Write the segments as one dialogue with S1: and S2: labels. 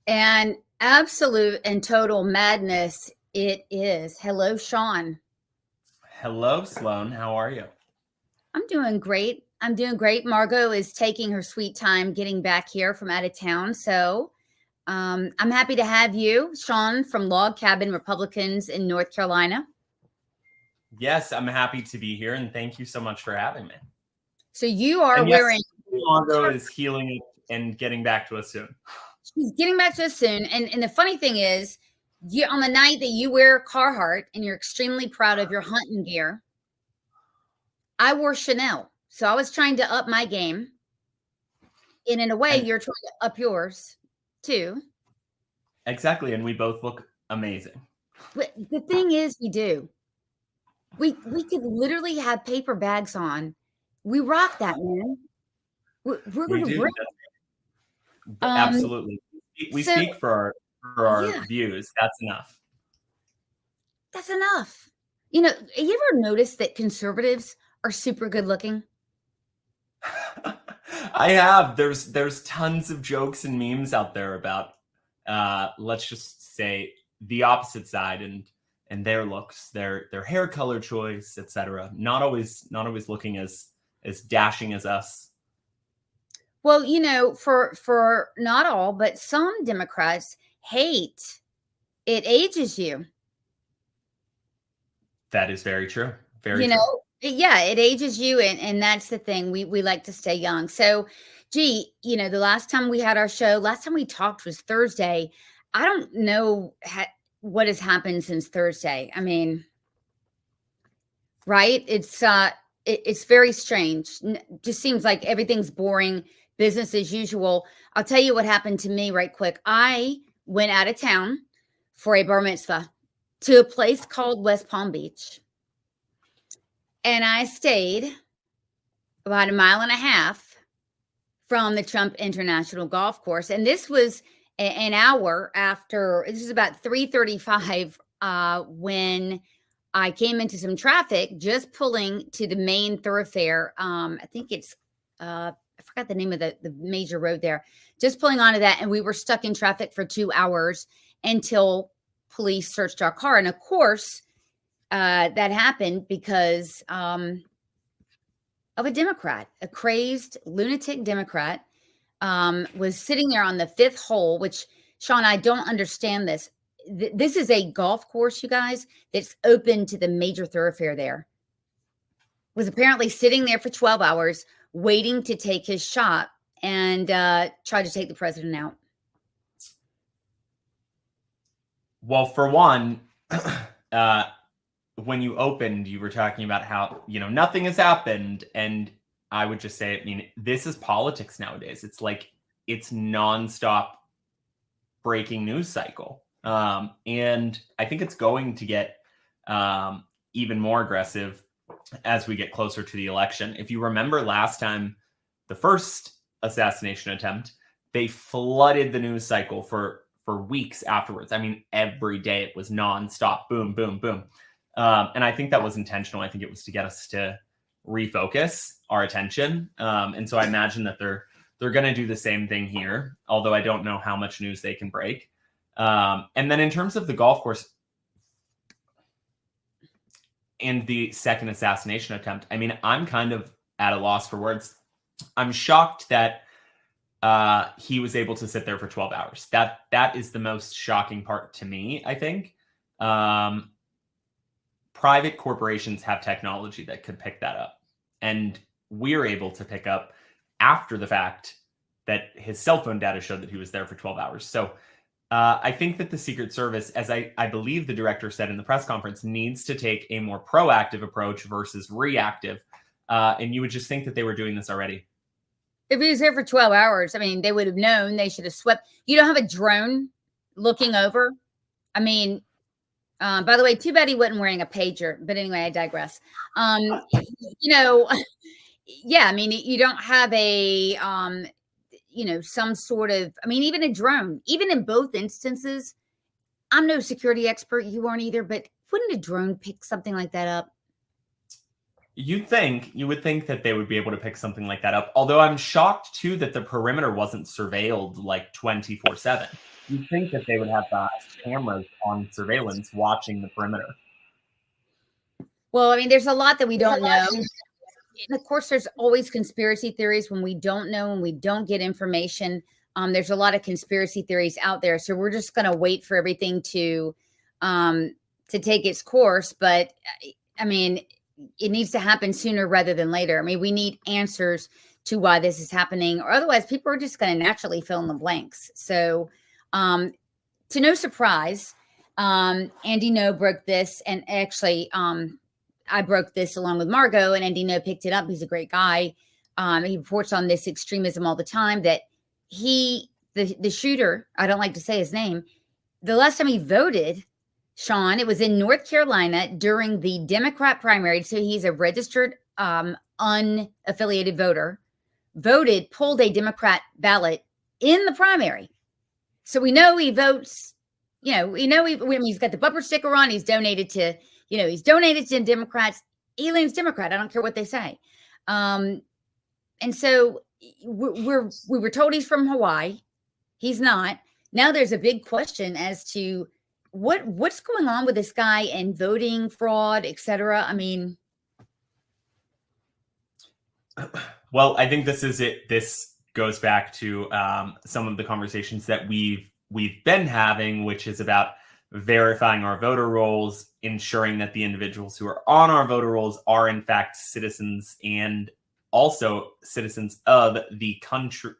S1: And absolute and total madness it is. Hello, Sean.
S2: Hello, Sloan. How are you?
S1: I'm doing great. I'm doing great. Margot is taking her sweet time getting back here from out of town. So I'm happy to have you, Sean, from Log Cabin Republicans in North Carolina.
S2: Yes, I'm happy to be here, and thank you so much for having me.
S1: So you are
S2: and yes,
S1: wearing.
S2: Margot is healing and getting back to us soon.
S1: She's getting back to us soon. And the funny thing is, on the night that you wear Carhartt and you're extremely proud of your hunting gear, I wore Chanel. So I was trying to up my game. And in a way, you're trying to up yours too.
S2: Exactly. And we both look amazing.
S1: But the thing is, we do. We could literally have paper bags on. We rock that, man.
S2: We do. Absolutely. We speak for our views. That's enough.
S1: That's enough. You ever notice that conservatives are super good looking?
S2: I have. There's tons of jokes and memes out there about let's just say the opposite side and their looks, their hair color choice, etc. Not always looking as dashing as us.
S1: Well, for not all, but some Democrats hate it ages you.
S2: That is very true. Very true.
S1: Yeah, it ages you, and that's the thing. We like to stay young. So, gee, the last time we had our show, last time we talked was Thursday. I don't know what has happened since Thursday. I mean, right? It's very strange. Just seems like everything's boring, business as usual. I'll tell you what happened to me right quick. I went out of town for a bar mitzvah to a place called West Palm Beach. And I stayed about a mile and a half from the Trump International Golf Course. And this was an hour after, this is about 3:35 when I came into some traffic, just pulling to the main thoroughfare. I think it's, I forgot the name of the major road there, just pulling onto that. And we were stuck in traffic for 2 hours until police searched our car. And of course, that happened because of a Democrat, a crazed lunatic Democrat, was sitting there on the fifth hole, which, Sean, I don't understand this. This is a golf course, you guys, that's open to the major thoroughfare there. Was apparently sitting there for 12 hours waiting to take his shot and try to take the president out.
S2: Well, for one, when you opened, you were talking about how, nothing has happened. And I would just say, I mean, this is politics nowadays. It's like, it's nonstop breaking news cycle. And I think it's going to get even more aggressive as we get closer to the election. If you remember last time, the first assassination attempt, they flooded the news cycle for weeks afterwards. I mean, every day it was nonstop, boom, boom, boom. And I think that was intentional. I think it was to get us to refocus our attention. And so I imagine that they're going to do the same thing here, although I don't know how much news they can break. And then in terms of the golf course and the second assassination attempt, I mean, I'm kind of at a loss for words. I'm shocked that he was able to sit there for 12 hours. That is the most shocking part to me, I think. Private corporations have technology that could pick that up. And we're able to pick up after the fact that his cell phone data showed that he was there for 12 hours. So I think that the Secret Service, as I believe the director said in the press conference, needs to take a more proactive approach versus reactive. And you would just think that they were doing this already.
S1: If he was there for 12 hours, I mean, they would have known. They should have swept. You don't have a drone looking over. I mean, by the way, too bad he wasn't wearing a pager. But anyway, I digress. Yeah, I mean, you don't have a, some sort of, I mean, even a drone, even in both instances, I'm no security expert. You aren't either, but wouldn't a drone pick something like that up?
S2: You would think that they would be able to pick something like that up. Although I'm shocked too that the perimeter wasn't surveilled like 24/7. You'd think that they would have cameras on surveillance watching the perimeter.
S1: Well, I mean, there's a lot that we don't know. And of course, there's always conspiracy theories when we don't know and we don't get information. There's a lot of conspiracy theories out there, so we're just going to wait for everything to take its course. But I mean, it needs to happen sooner rather than later. I mean, we need answers to why this is happening, or otherwise, people are just going to naturally fill in the blanks. So, to no surprise, Andy No broke this, and actually, I broke this along with Margot, and Andy No picked it up. He's a great guy. He reports on this extremism all the time. That the shooter, I don't like to say his name, the last time he voted, Sean, it was in North Carolina during the Democrat primary. So he's a registered unaffiliated voter. Pulled a Democrat ballot in the primary. So we know he votes. You know, he's got the bumper sticker on. He's donated to. He's donated to Democrats. He leans Democrat. I don't care what they say. And so we were told he's from Hawaii. He's not. Now there's a big question as to what's going on with this guy and voting fraud, et cetera. I mean,
S2: well, I think this is it. This goes back to some of the conversations that we've been having, which is about verifying our voter rolls, ensuring that the individuals who are on our voter rolls are in fact citizens and also citizens of the country,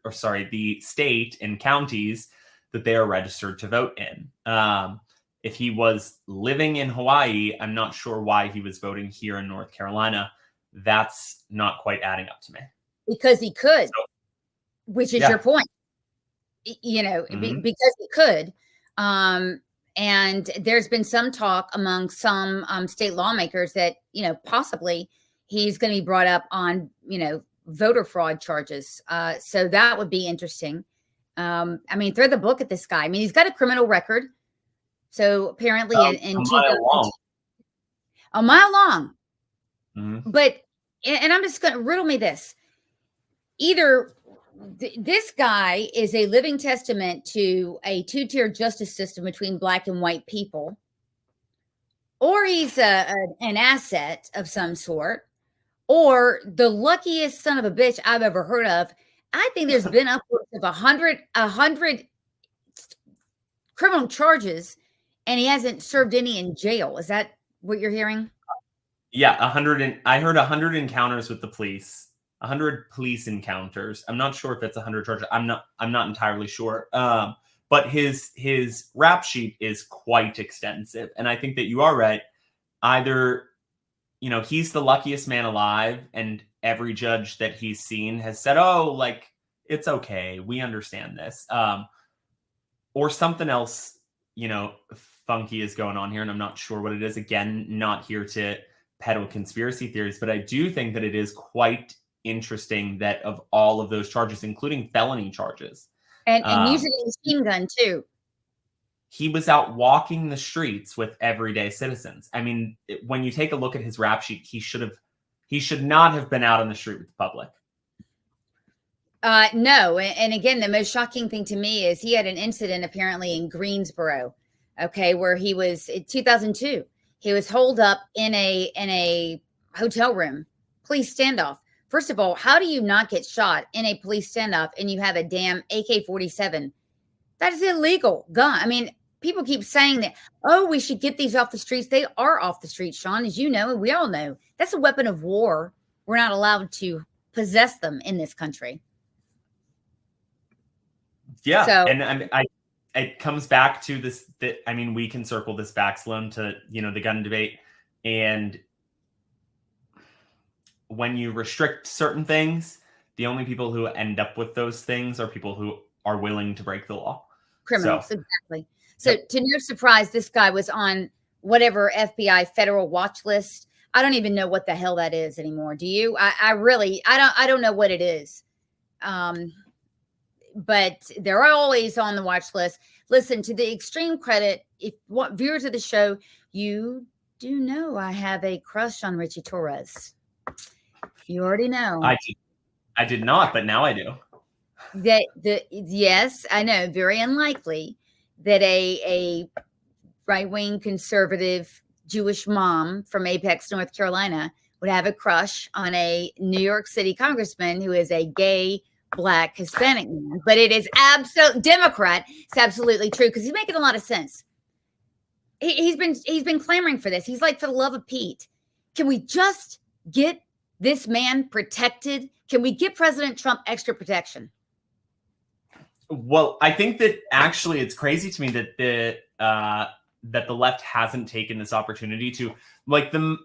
S2: the state and counties that they are registered to vote in. If he was living in Hawaii, I'm not sure why he was voting here in North Carolina. That's not quite adding up to me.
S1: Because he could, which is your point. Because he could. And there's been some talk among some state lawmakers that, possibly he's going to be brought up on, voter fraud charges. So that would be interesting. I mean, throw the book at this guy. I mean, he's got a criminal record. So apparently in a mile long. Mm-hmm. But, and I'm just going to riddle me this. Either this guy is a living testament to a two-tier justice system between black and white people, or he's an asset of some sort, or the luckiest son of a bitch I've ever heard of. I think there's been upwards of 100 criminal charges, and he hasn't served any in jail. Is that what you're hearing?
S2: Yeah, I heard 100 encounters with the police. 100 police encounters. I'm not sure if it's 100 charges. I'm not entirely sure. But his rap sheet is quite extensive. And I think that you are right. Either, he's the luckiest man alive, and every judge that he's seen has said, oh, like, it's okay, we understand this. Or something else, funky is going on here, and I'm not sure what it is. Again, not here to peddle conspiracy theories, but I do think that it is quite interesting that of all of those charges, including felony charges,
S1: and using a machine gun too,
S2: he was out walking the streets with everyday citizens. I mean, when you take a look at his rap sheet, he should not have been out on the street with the public.
S1: No, and again, the most shocking thing to me is he had an incident apparently in Greensboro, where he was in 2002. He was holed up in a hotel room, police standoff. First of all, how do you not get shot in a police standoff and you have a damn AK-47? That is illegal gun. I mean, people keep saying that, oh, we should get these off the streets. They are off the streets, Sean, as you know, and we all know. That's a weapon of war. We're not allowed to possess them in this country.
S2: Yeah, so, and it comes back to this. We can circle this back, Sloan, to the gun debate, and when you restrict certain things, the only people who end up with those things are people who are willing to break the law.
S1: Criminals, exactly. So to no surprise, this guy was on whatever FBI federal watch list. I don't even know what the hell that is anymore. Do you? I don't know what it is. But they're always on the watch list. Listen, to the extreme credit, if viewers of the show, you do know I have a crush on Richie Torres. You already know.
S2: I did not, but now I do.
S1: Yes, I know, very unlikely that a right-wing conservative Jewish mom from Apex, North Carolina would have a crush on a New York City congressman who is a gay, Black, Hispanic man. But it is Democrat. It's absolutely true because he's making a lot of sense. He's been clamoring for this. He's like, for the love of Pete, can we just get this man protected? Can we give President Trump extra protection?
S2: Well, I think that actually it's crazy to me that the left hasn't taken this opportunity to, like, the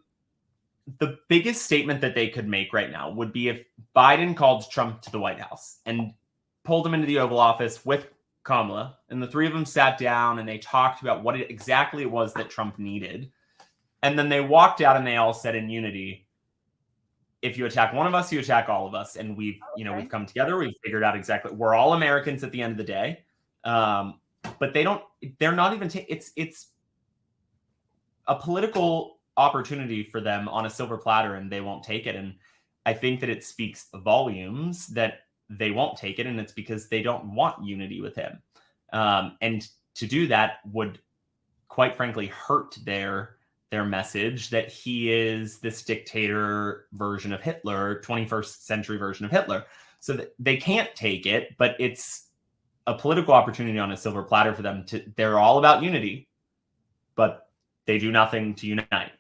S2: biggest statement that they could make right now would be if Biden called Trump to the White House and pulled him into the Oval Office with Kamala, and the three of them sat down and they talked about what exactly it was that Trump needed. And then they walked out and they all said in unity, if you attack one of us, you attack all of us. And we've come together. We've figured out exactly, we're all Americans at the end of the day. But they're not even, it's a political opportunity for them on a silver platter and they won't take it. And I think that it speaks volumes that they won't take it. And it's because they don't want unity with him. And to do that would, quite frankly, hurt their message that he is this dictator version of Hitler, 21st century version of Hitler. So that they can't take it, but it's a political opportunity on a silver platter for them they're all about unity, but they do nothing to unite.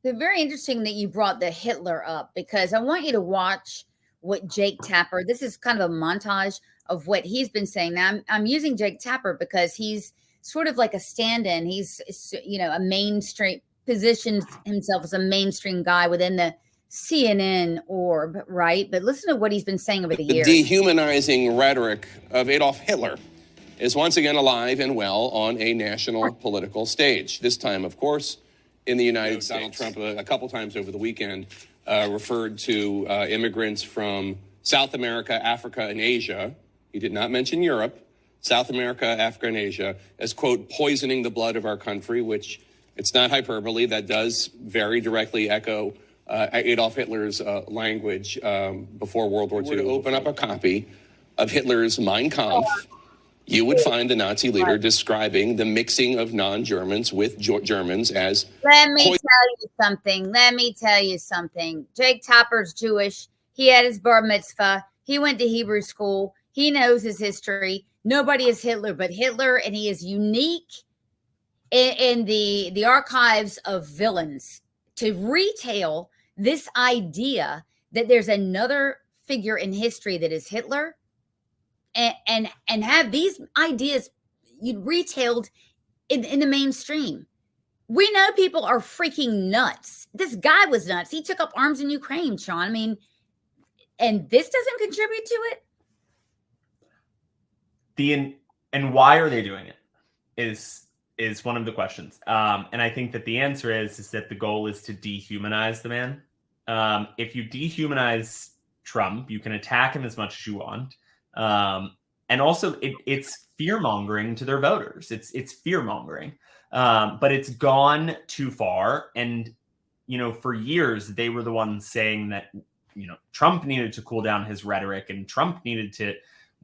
S1: It's very interesting that you brought the Hitler up because I want you to watch what Jake Tapper, this is kind of a montage of what he's been saying. Now I'm using Jake Tapper because he's sort of like a stand-in. He's, a mainstream, positions himself as a mainstream guy within the CNN orb, right? But listen to what he's been saying over the years.
S3: The dehumanizing rhetoric of Adolf Hitler is once again alive and well on a national political stage. This time, of course, in the United States. Donald Trump, a couple times over the weekend, referred to immigrants from South America, Africa, and Asia. He did not mention Europe. South America, Africa, and Asia as, quote, poisoning the blood of our country, which it's not hyperbole. That does very directly echo Adolf Hitler's language before World War II. To open up a copy of Hitler's Mein Kampf, you would find the Nazi leader describing the mixing of non-Germans with Germans as...
S1: Let me tell you something. Jake Tapper's Jewish. He had his bar mitzvah. He went to Hebrew school. He knows his history. Nobody is Hitler but Hitler, and he is unique in the archives of villains to retail this idea that there's another figure in history that is Hitler, and have these ideas retailed in the mainstream. We know people are freaking nuts. This guy was nuts. He took up arms in Ukraine, Sean. I mean, and this doesn't contribute to it.
S2: And why are they doing it is one of the questions. And I think that the answer is that the goal is to dehumanize the man. If you dehumanize Trump, you can attack him as much as you want. And also it's fear mongering to their voters. It's fear mongering, but it's gone too far. And, for years, they were the ones saying that, Trump needed to cool down his rhetoric and Trump needed to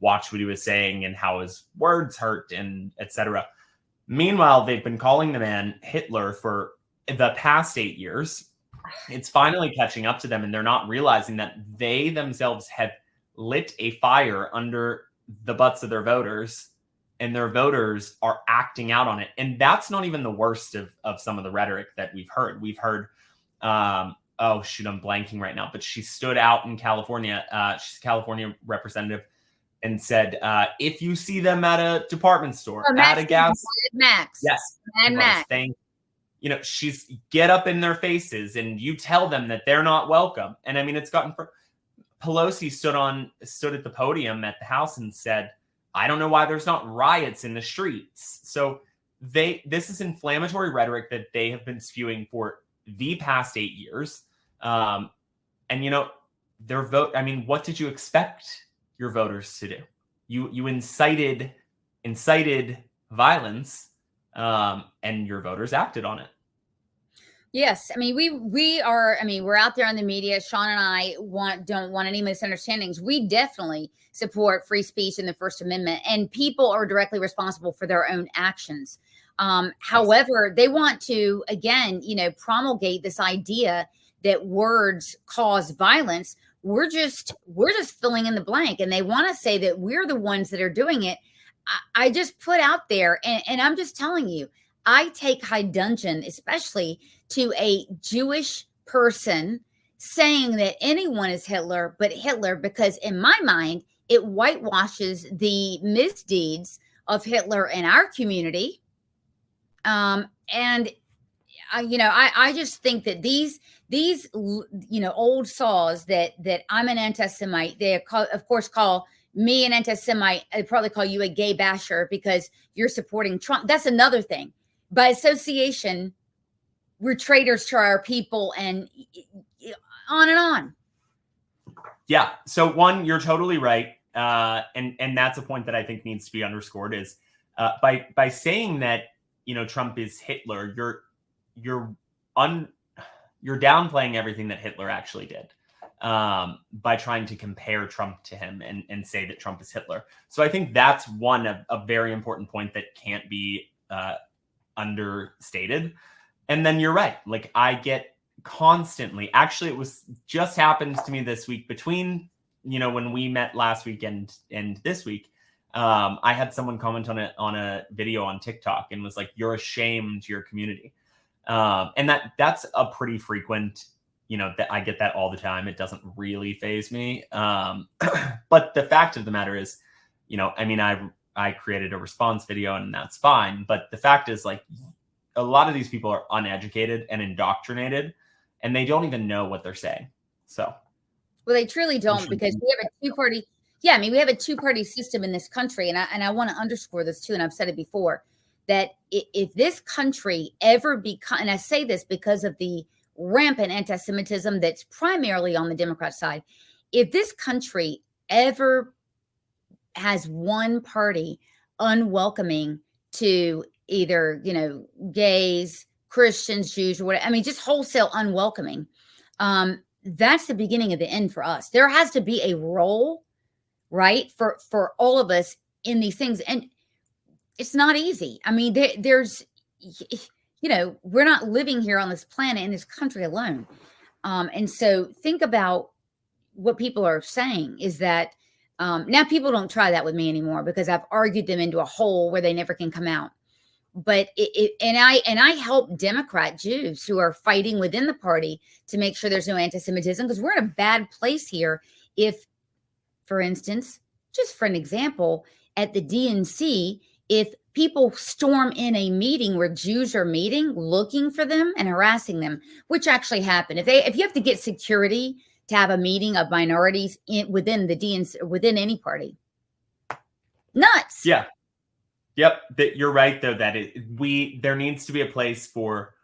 S2: watch what he was saying and how his words hurt and etc. Meanwhile, they've been calling the man Hitler for the past 8 years. It's finally catching up to them, and they're not realizing that they themselves have lit a fire under the butts of their voters, and their voters are acting out on it. And that's not even the worst of some of the rhetoric that we've heard. We've heard, oh shoot, I'm blanking right now, but she stood out in California. She's a California representative, and said, if you see them at a department store, at a gas,
S1: Max,
S2: yes,
S1: and Max,
S2: she's get up in their faces and you tell them that they're not welcome. And I mean, it's gotten Pelosi stood at the podium at the House and said, I don't know why there's not riots in the streets. So this is inflammatory rhetoric that they have been spewing for the past 8 years. And their vote. I mean, what did you expect your voters to do? You incited violence, and your voters acted on it.
S1: Yes, I mean we are. I mean, we're out there on the media. Sean and I don't want any misunderstandings. We definitely support free speech and the First Amendment, and people are directly responsible for their own actions. However, they want to again, promulgate this idea that words cause violence. We're just filling in the blank, and they want to say that we're the ones that are doing it. I just put out there, and I'm just telling you, I take high dudgeon, especially to a Jewish person saying that anyone is Hitler, but Hitler, because in my mind, it whitewashes the misdeeds of Hitler in our community. And I just think that these old saws that I'm an anti-Semite, they of course call me an anti-Semite. They probably call you a gay basher because you're supporting Trump. That's another thing. By association, we're traitors to our people, and on and on.
S2: Yeah. So one, you're totally right. And that's a point that I think needs to be underscored is by saying that, Trump is Hitler, you're downplaying everything that Hitler actually did by trying to compare Trump to him and say that Trump is Hitler. So I think that's one of a very important point that can't be understated. And then you're right. Like I get constantly, actually, it was just happened to me this week between, when we met last weekend and this week, I had someone comment on a video on TikTok and was like, you're a shame to your community. And that's a pretty frequent, that I get that all the time. It doesn't really faze me. But the fact of the matter is, I created a response video and that's fine. But the fact is, like, a lot of these people are uneducated and indoctrinated, and they don't even know what they're saying. So,
S1: well, they truly don't, because we have a two-party. Yeah, I mean, we have a two-party system in this country, and I want to underscore this too. And I've said it before, that if this country ever become, and I say this because of the rampant anti-Semitism that's primarily on the Democrat side, if this country ever has one party unwelcoming to either, gays, Christians, Jews, or whatever, I mean, just wholesale unwelcoming, that's the beginning of the end for us. There has to be a role, right, for all of us in these things. And it's not easy. I mean, there's, we're not living here on this planet, in this country alone. And so think about what people are saying is that now people don't try that with me anymore because I've argued them into a hole where they never can come out. But I help Democrat Jews who are fighting within the party to make sure there's no anti-Semitism, because we're in a bad place here. If, for instance, just for an example, at the DNC, if people storm in a meeting where Jews are meeting, looking for them and harassing them, which actually happened, if you have to get security to have a meeting of minorities within the DNC, within any party, nuts.
S2: Yeah. Yep, that you're right though, that there needs to be a place for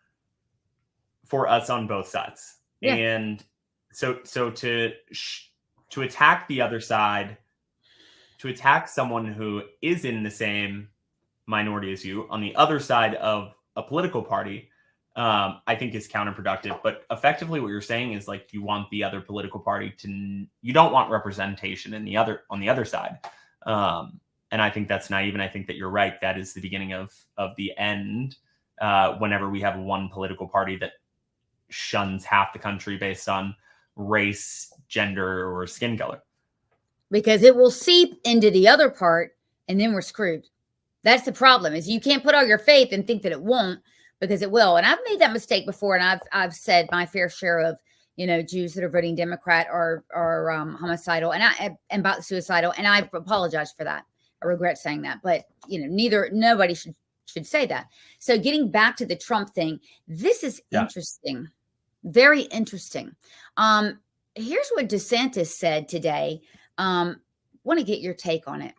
S2: us on both sides. Yeah. And so to attack the other side, to attack someone who is in the same minority as you on the other side of a political party, I think is counterproductive. But effectively what you're saying is, like, you want the other political party you don't want representation on the other side. And I think that's naive. And I think that you're right. That is the beginning of the end. Whenever we have one political party that shuns half the country based on race, gender, or skin color.
S1: Because it will seep into the other part, and then we're screwed. That's the problem, is you can't put all your faith and think that it won't, because it will. And I've made that mistake before. And I've said my fair share of, Jews that are voting Democrat are homicidal and about suicidal. And I apologize for that. I regret saying that, but nobody should say that. So getting back to the Trump thing, this is interesting, very interesting. Here's what DeSantis said today. Want to get your take on it.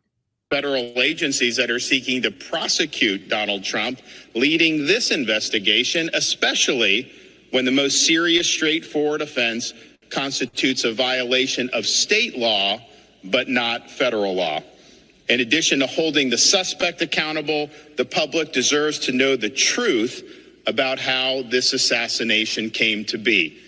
S4: Federal agencies that are seeking to prosecute Donald Trump leading this investigation, especially when the most serious, straightforward offense constitutes a violation of state law, but not federal law. In addition to holding the suspect accountable, the public deserves to know the truth about how this assassination came to be.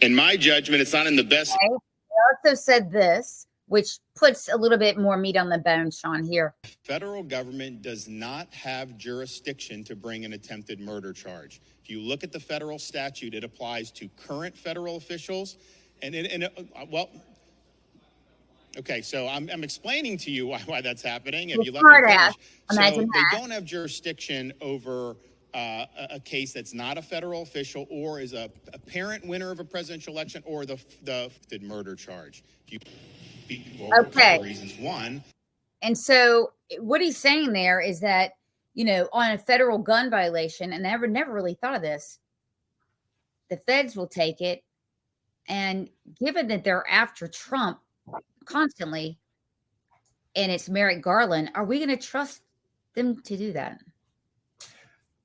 S4: In my judgment, it's not in the best.
S1: Okay. He also said this, which puts a little bit more meat on the bone, Sean, here.
S4: Federal government does not have jurisdiction to bring an attempted murder charge. If you look at the federal statute, it applies to current federal officials. Well, okay, so I'm explaining to you why that's happening. If you let me finish. So they don't have jurisdiction over a case that's not a federal official or is a apparent winner of a presidential election or the murder charge.
S1: Okay.
S4: Reasons. One.
S1: And so what he's saying there is that, you know, on a federal gun violation, and I never really thought of this, the feds will take it. And given that they're after Trump constantly, and it's Merrick Garland, are we going to trust them to do that?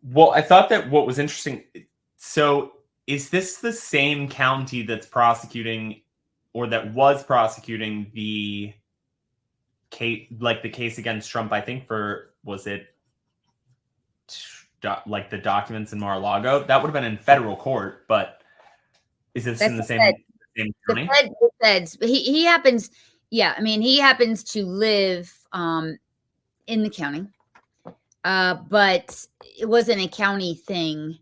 S2: Well, I thought that what was interesting. So is this the same county that's prosecuting or that was prosecuting the case, like the case against Trump, I think was it like the documents in Mar-a-Lago? That would have been in federal court, but is this in the same county?
S1: The feds. He happens, yeah. I mean, he happens to live in the county, but it wasn't a county thing.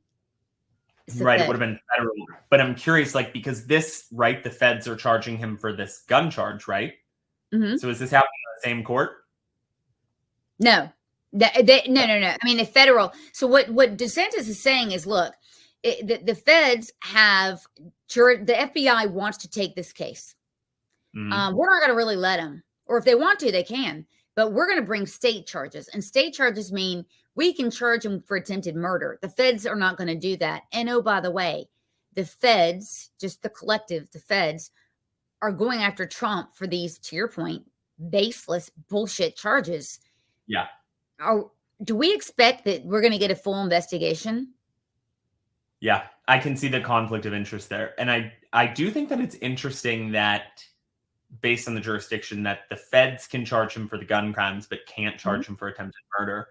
S2: Right, it would have been federal. But I'm curious, like, because this, right, the feds are charging him for this gun charge, right?
S1: Mm-hmm.
S2: So is this happening in the same court?
S1: No. No. I mean, the federal. So what DeSantis is saying is, look, the feds have, the FBI wants to take this case.
S2: Mm-hmm.
S1: We're not going to really let them. Or if they want to, they can. But we're going to bring state charges. And state charges mean we can charge them for attempted murder. The feds are not going to do that. And oh, by the way, the feds, just the collective, the feds are going after Trump for these, to your point, baseless bullshit charges.
S2: Yeah.
S1: Do we expect that we're going to get a full investigation?
S2: Yeah, I can see the conflict of interest there. And I do think that it's interesting that based on the jurisdiction that the feds can charge him for the gun crimes, but can't charge him for attempted murder.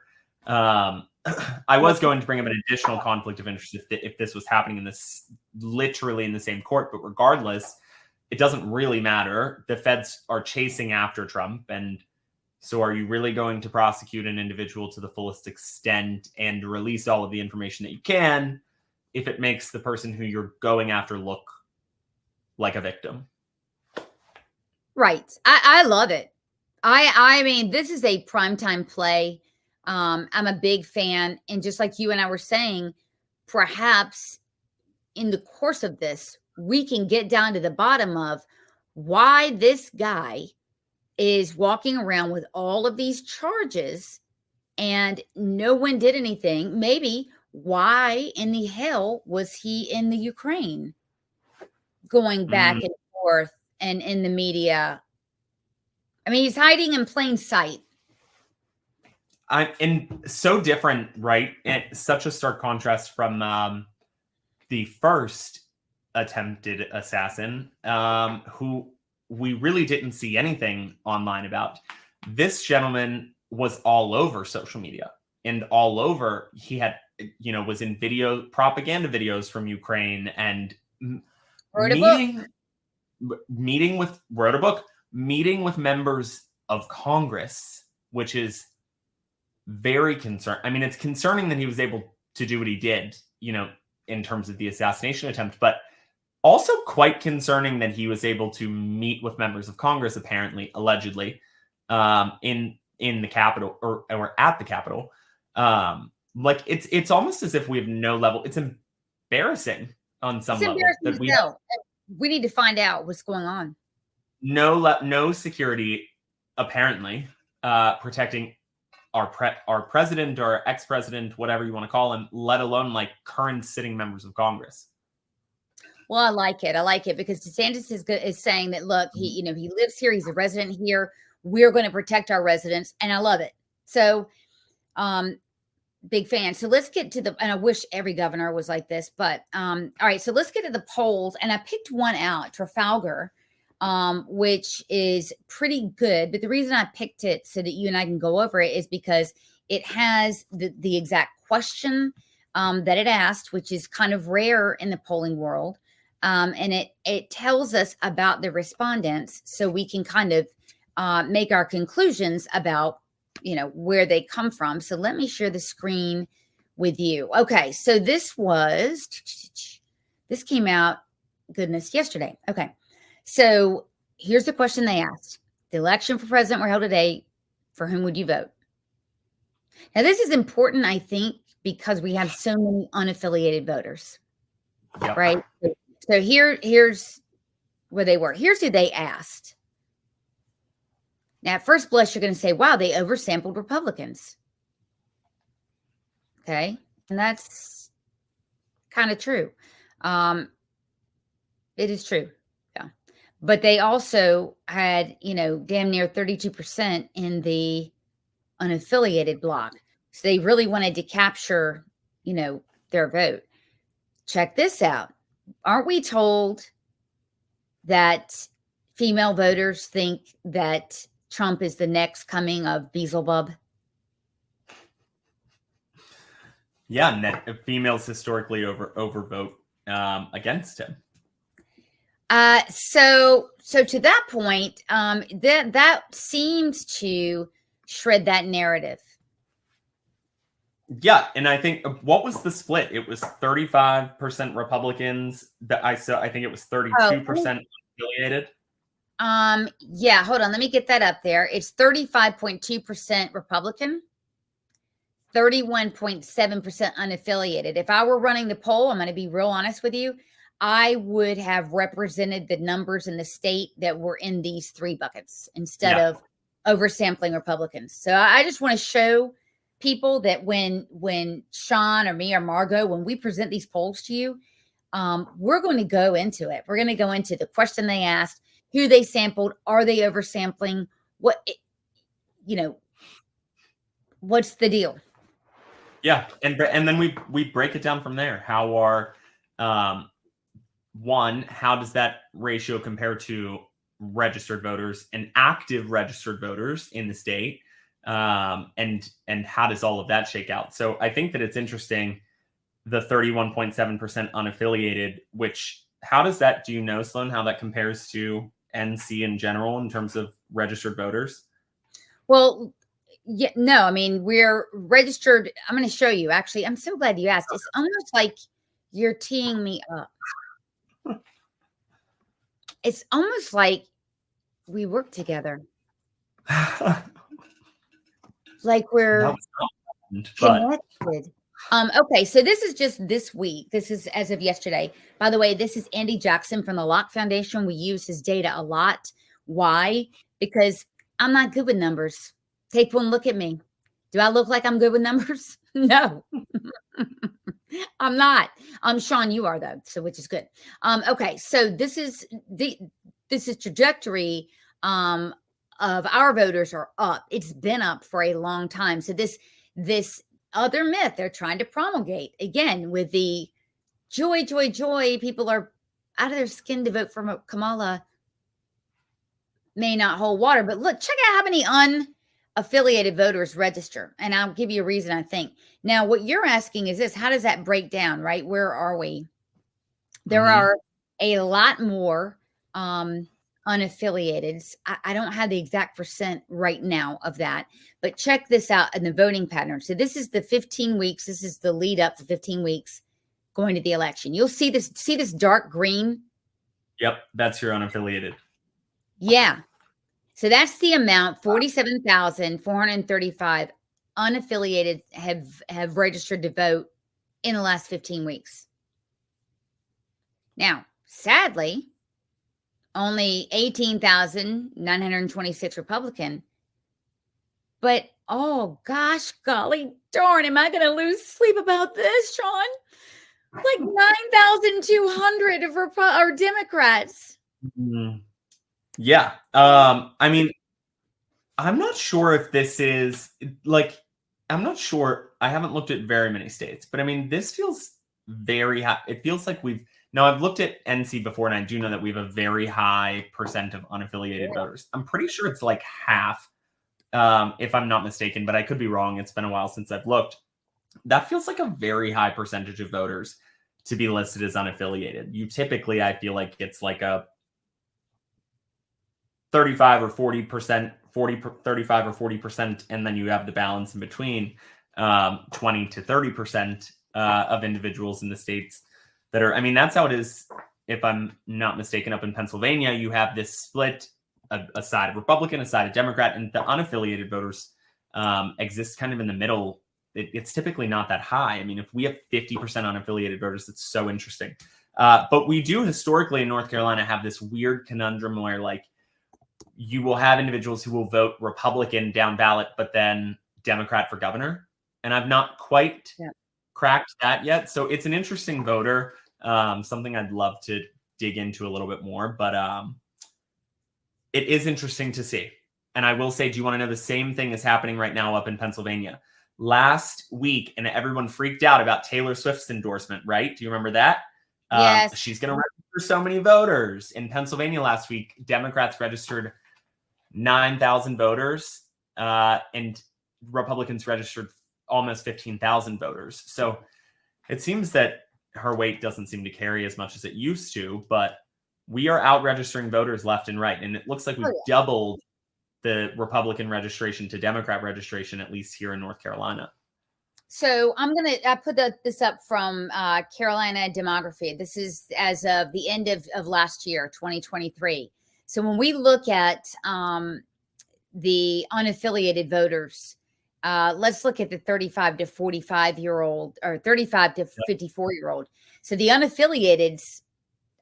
S2: I was going to bring up an additional conflict of interest if this was happening in this literally in the same court, but regardless, it doesn't really matter. The feds are chasing after Trump. And so are you really going to prosecute an individual to the fullest extent and release all of the information that you can if it makes the person who you're going after look like a victim?
S1: Right. I love it. I mean, this is a primetime play. I'm a big fan. And just like you and I were saying, perhaps in the course of this, we can get down to the bottom of why this guy is walking around with all of these charges and no one did anything. Maybe why in the hell was he in the Ukraine going back and forth and in the media? I mean, he's hiding in plain sight.
S2: And so different, right? And such a stark contrast from the first attempted assassin, who we really didn't see anything online about. This gentleman was all over social media and all over. He had, was in propaganda videos from Ukraine and wrote a book, meeting with members of Congress, which is very concerning. I mean, it's concerning that he was able to do what he did, in terms of the assassination attempt, but also quite concerning that he was able to meet with members of Congress, apparently, allegedly, in the Capitol or at the Capitol. Like it's almost as if we have no level. It's embarrassing on some level that
S1: we need to find out what's going on.
S2: No security, apparently, protecting our president or ex-president, whatever you want to call him, let alone like current sitting members of Congress.
S1: Well, I like it because DeSantis is saying that, look, he lives here. He's a resident here. We're going to protect our residents. And I love it. So, big fan. So let's get to and I wish every governor was like this, but, all right. So let's get to the polls. And I picked one out, Trafalgar, which is pretty good. But the reason I picked it so that you and I can go over it is because it has the exact question that it asked, which is kind of rare in the polling world. And it tells us about the respondents so we can kind of make our conclusions about, where they come from. So let me share the screen with you. Okay, so this came out, goodness, yesterday. Okay, so here's the question they asked. The election for president were held today. For whom would you vote? Now, this is important, I think, because we have so many unaffiliated voters,
S2: Yep.
S1: right? So here's where they were. Here's who they asked. Now, at first blush, you're going to say, wow, they oversampled Republicans. Okay. And that's kind of true. It is true. Yeah. But they also had, damn near 32% in the unaffiliated bloc. So they really wanted to capture, their vote. Check this out. Aren't we told that female voters think that Trump is the next coming of Beelzebub?
S2: Yeah, and females historically overvote against him.
S1: So to that point, that seems to shred that narrative.
S2: Yeah, and I think what was the split? It was 35% Republicans. That I saw. I think it was 32% affiliated.
S1: Yeah, hold on. Let me get that up there. It's 35.2% Republican, 31.7% unaffiliated. If I were running the poll, I'm going to be real honest with you, I would have represented the numbers in the state that were in these three buckets instead of oversampling Republicans. So I just want to show people that when Sean or me or Margot, when we present these polls to you, we're going to go into it. We're going to go into the question they asked, who they sampled, are they oversampling, what's the deal?
S2: Yeah, and then we break it down from there. How are one, how does that ratio compare to registered voters and active registered voters in the state? And how does all of that shake out? So I think that it's interesting, the 31.7% unaffiliated, which, how does that, do you know, Sloan, how that compares to NC in general in terms of registered voters?
S1: Well, yeah, no, I mean, we're registered. I'm going to show you, actually. I'm so glad you asked. It's almost like you're teeing me up. It's almost like we work together. Like we're connected. Okay, so this is just this week. This is as of yesterday. By the way, this is Andy Jackson from the Locke Foundation. We use his data a lot. Why? Because I'm not good with numbers. Take one look at me. Do I look like I'm good with numbers? No, I'm not. Sean, you are though, so which is good. Okay, so this is trajectory of our voters are up. It's been up for a long time. So this other myth they're trying to promulgate again with the joy, people are out of their skin to vote for Kamala may not hold water. But look, check out how many unaffiliated voters register. And I'll give you a reason, I think. Now, what you're asking is this: how does that break down, right? Where are we? There are a lot more unaffiliated. I don't have the exact percent right now of that, but check this out in the voting pattern. So this is the 15 weeks. This is the lead up to 15 weeks going to the election. You'll see this dark green.
S2: Yep, that's your unaffiliated.
S1: Yeah. So that's the amount, 47,435 unaffiliated have registered to vote in the last 15 weeks. Now, sadly, only 18,926 Republican. But, oh, gosh, golly darn, am I going to lose sleep about this, Sean? Like 9,200 are Democrats.
S2: Yeah. I mean, I'm not sure if this is like, I'm not sure. I haven't looked at very many states, but I mean, this feels very high. It feels like I've looked at NC before, and I do know that we have a very high percent of unaffiliated voters. I'm pretty sure it's like half, if I'm not mistaken, but I could be wrong. It's been a while since I've looked. That feels like a very high percentage of voters to be listed as unaffiliated. You typically, I feel like it's like a 35 or 40%, 35 or 40%, and then you have the balance in between, 20 to 30% of individuals in the states that are, I mean, that's how it is. If I'm not mistaken, up in Pennsylvania, you have this split, a side of Republican, a side of Democrat, and the unaffiliated voters exist kind of in the middle. It's typically not that high. I mean, if we have 50% unaffiliated voters, it's so interesting. But we do historically in North Carolina have this weird conundrum where, like, you will have individuals who will vote Republican down ballot, but then Democrat for governor. And I've not quite cracked that yet. So it's an interesting voter, something I'd love to dig into a little bit more. But it is interesting to see. And I will say, do you want to know the same thing is happening right now up in Pennsylvania? Last week, and everyone freaked out about Taylor Swift's endorsement, right? Do you remember that?
S1: Yes.
S2: She's going to register so many voters. In Pennsylvania last week, Democrats registered 9,000 voters, and Republicans registered almost 15,000 voters. So it seems that her weight doesn't seem to carry as much as it used to, but we are out registering voters left and right. And it looks like we've doubled the Republican registration to Democrat registration, at least here in North Carolina.
S1: So I'm going to put this up from Carolina Demography. This is as of the end of last year, 2023. So when we look at the unaffiliated voters, let's look at the 35 to 45-year-old or 35 to 54-year-old. So the unaffiliateds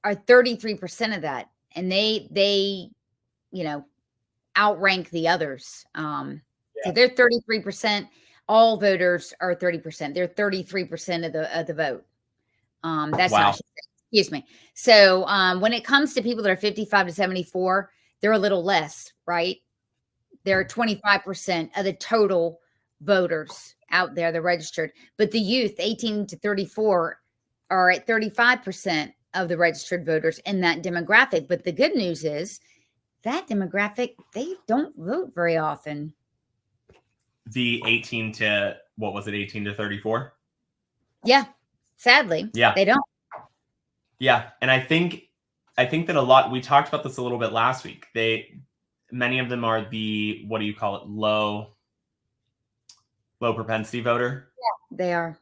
S1: are 33% of that. And they outrank the others. So they're 33%. All voters are 30%. They're 33% of the vote. That's
S2: wow.
S1: Excuse me. So when it comes to people that are 55 to 74, they're a little less, right? They're 25% of the total voters out there, the registered. But the youth, 18 to 34, are at 35% of the registered voters in that demographic. But the good news is that demographic, they don't vote very often.
S2: The 18 to, what was it, 18 to 34?
S1: Yeah, sadly.
S2: Yeah.
S1: They don't.
S2: Yeah, and I think that a lot, we talked about this a little bit last week. Many of them are the, what do you call it, low propensity voter.
S1: Yeah, they are.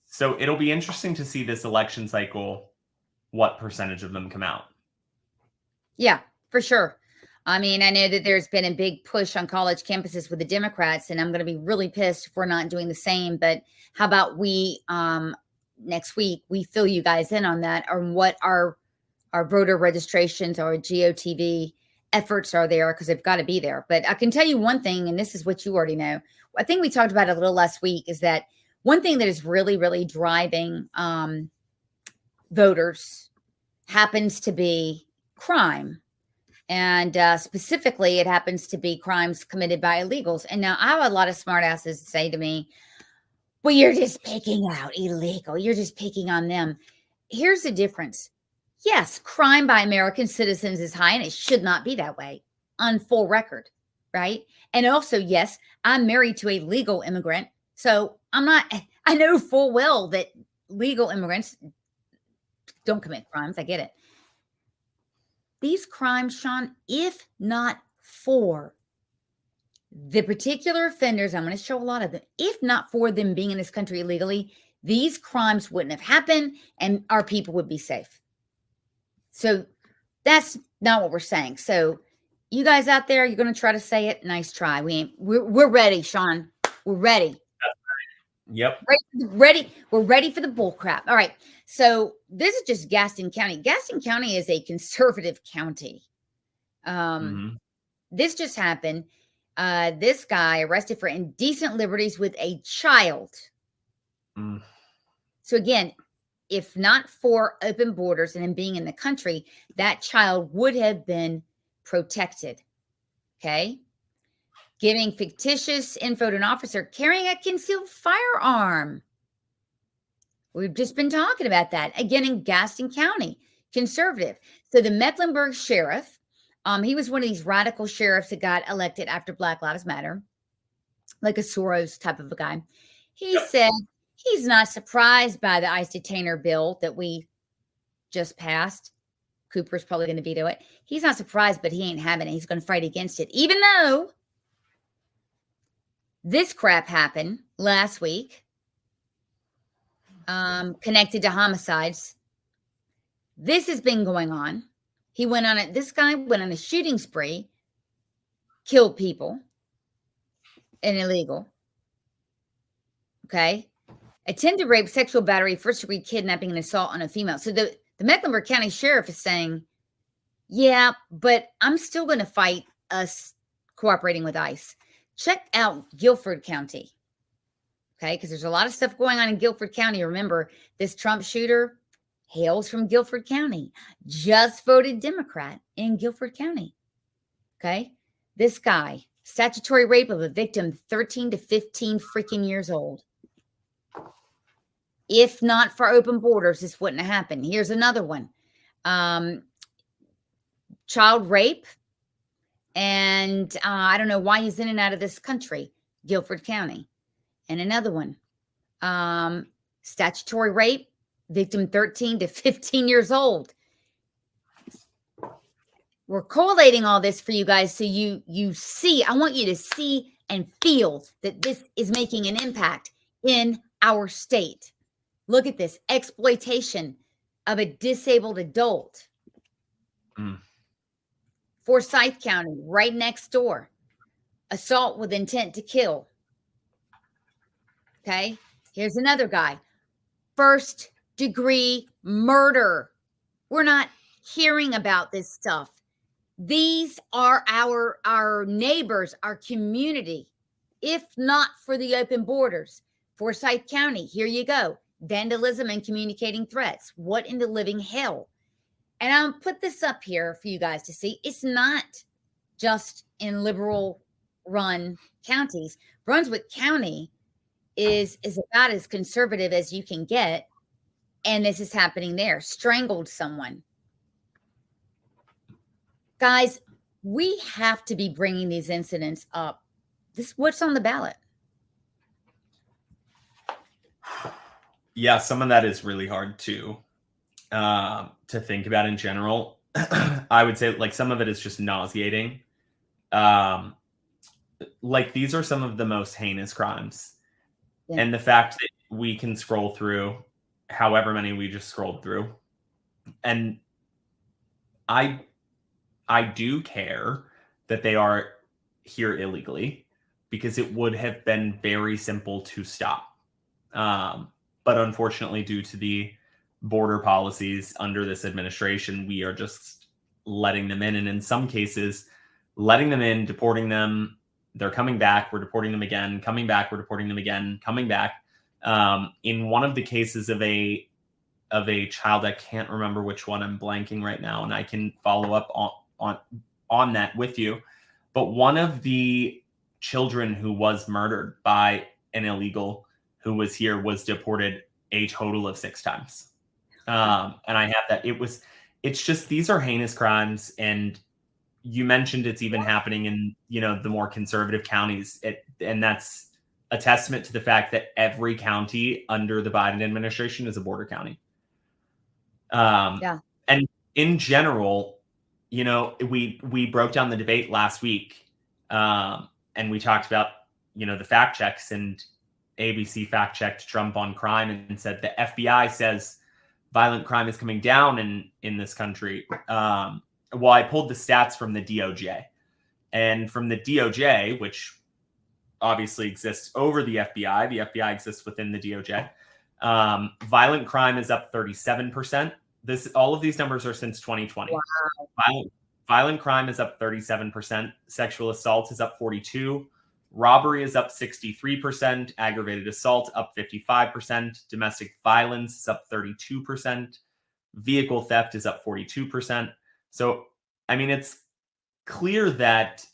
S2: So it'll be interesting to see this election cycle, what percentage of them come out.
S1: Yeah, for sure. I mean, I know that there's been a big push on college campuses with the Democrats, and I'm going to be really pissed if we're not doing the same. But how about we, next week, we fill you guys in on that, on what our voter registrations, our GOTV efforts are there, because they've got to be there. But I can tell you one thing, and this is what you already know. I think we talked about it a little last week, is that one thing that is really, really driving voters happens to be crime. And specifically, it happens to be crimes committed by illegals. And now I have a lot of smartasses say to me, well, you're just picking out illegal. You're just picking on them. Here's the difference. Yes, crime by American citizens is high, and it should not be that way on full record, right? And also, yes, I'm married to a legal immigrant. So I know full well that legal immigrants don't commit crimes. I get it. These crimes, Sean, if not for the particular offenders, I'm going to show a lot of them, if not for them being in this country illegally, these crimes wouldn't have happened and our people would be safe. So that's not what we're saying. So you guys out there, you're going to try to say it. Nice try. We're ready, Sean. We're ready.
S2: Yep.
S1: Ready. We're ready for the bull crap. All right. So this is just Gaston County. Gaston County is a conservative county. This just happened. This guy arrested for indecent liberties with a child. So again, if not for open borders and him being in the country, that child would have been protected. Okay. Giving fictitious info to an officer carrying a concealed firearm. We've just been talking about that. Again, in Gaston County, conservative. So the Mecklenburg sheriff, he was one of these radical sheriffs that got elected after Black Lives Matter, like a Soros type of a guy. He said he's not surprised by the ICE detainer bill that we just passed. Cooper's probably going to veto it. He's not surprised, but he ain't having it. He's going to fight against it, even though this crap happened last week, connected to homicides. This has been going on. This guy went on a shooting spree, killed people, and illegal. Okay. Attempted rape, sexual battery, first degree kidnapping, and assault on a female. So the Mecklenburg County Sheriff is saying, yeah, but I'm still going to fight us cooperating with ICE. Check out Guilford County. Okay. Because there's a lot of stuff going on in Guilford County. Remember, this Trump shooter hails from Guilford County, just voted Democrat in Guilford County. Okay. This guy, statutory rape of a victim 13 to 15 freaking years old. If not for open borders, this wouldn't have happened. Here's another one. Child rape. And I don't know why he's in and out of this country, Guilford County. And another one. Statutory rape, victim 13 to 15 years old. We're collating all this for you guys so you see. I want you to see and feel that this is making an impact in our state. Look at this exploitation of a disabled adult. Forsyth County, right next door. Assault with intent to kill. Okay, here's another guy. First degree murder. We're not hearing about this stuff. These are our neighbors, our community. If not for the open borders, Forsyth County, here you go. Vandalism and communicating threats. What in the living hell? And I'll put this up here for you guys to see. It's not just in liberal run counties. Brunswick County is about as conservative as you can get. And this is happening there. Strangled someone. Guys, we have to be bringing these incidents up. This what's on the ballot.
S2: Yeah, some of that is really hard to think about in general. I would say like some of it is just nauseating. Like these are some of the most heinous crimes. Yeah. And the fact that we can scroll through however many we just scrolled through. And I do care that they are here illegally because it would have been very simple to stop. But unfortunately, due to the border policies under this administration, we are just letting them in. And in some cases, letting them in, deporting them, they're coming back, we're deporting them again, coming back, we're deporting them again, coming back. In one of the cases of a child, I can't remember which one, I'm blanking right now, and I can follow up on that with you. But one of the children who was murdered by an illegal who was here was deported a total of 6 times. And I have that. It's just, these are heinous crimes. And you mentioned it's even happening in, the more conservative counties. And that's a testament to the fact that every county under the Biden administration is a border county. And in general, we broke down the debate last week, and we talked about, the fact checks, and ABC fact checked Trump on crime and said the FBI says violent crime is coming down in this country. Well, I pulled the stats from the DOJ, and from the DOJ, which obviously exists over the FBI exists within the DOJ. Violent crime is up 37%. All of these numbers are since 2020. Wow. Violent crime is up 37%. Sexual assault is up 42%. Robbery is up 63%. Aggravated assault up 55%. Domestic violence is up 32%. Vehicle theft is up 42%. So, I mean, it's clear that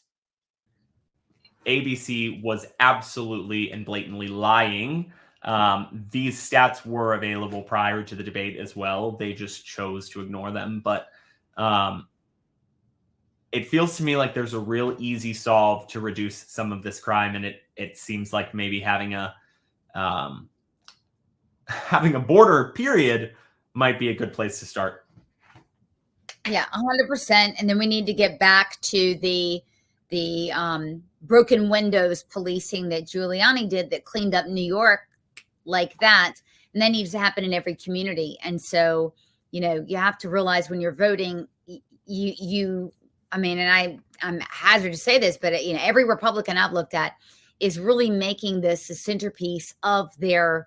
S2: ABC was absolutely and blatantly lying. These stats were available prior to the debate as well. They just chose to ignore them. But it feels to me like there's a real easy solve to reduce some of this crime. And it seems like maybe having a having a border period might be a good place to start.
S1: Yeah, 100%. And then we need to get back to the broken windows policing that Giuliani did that cleaned up New York like that. And that needs to happen in every community. And so, you know, you have to realize when you're voting, and I'm hazard to say this, but, you know, every Republican I've looked at is really making this the centerpiece of their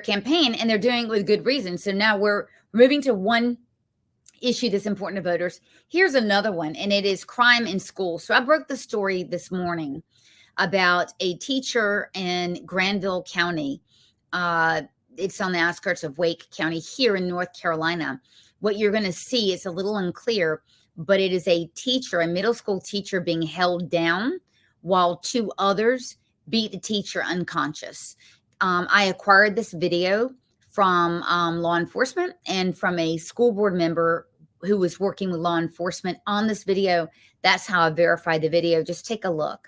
S1: campaign, and they're doing it with good reason. So now we're moving to one issue that's important to voters. Here's another one, and it is crime in school. So I broke the story this morning about a teacher in Granville County. It's on the outskirts of Wake County here in North Carolina. What you're going to see is a little unclear, but it is a teacher, a middle school teacher, being held down while two others beat the teacher unconscious. I acquired this video from law enforcement and from a school board member who was working with law enforcement on this video. That's how I verified the video. Just take a look.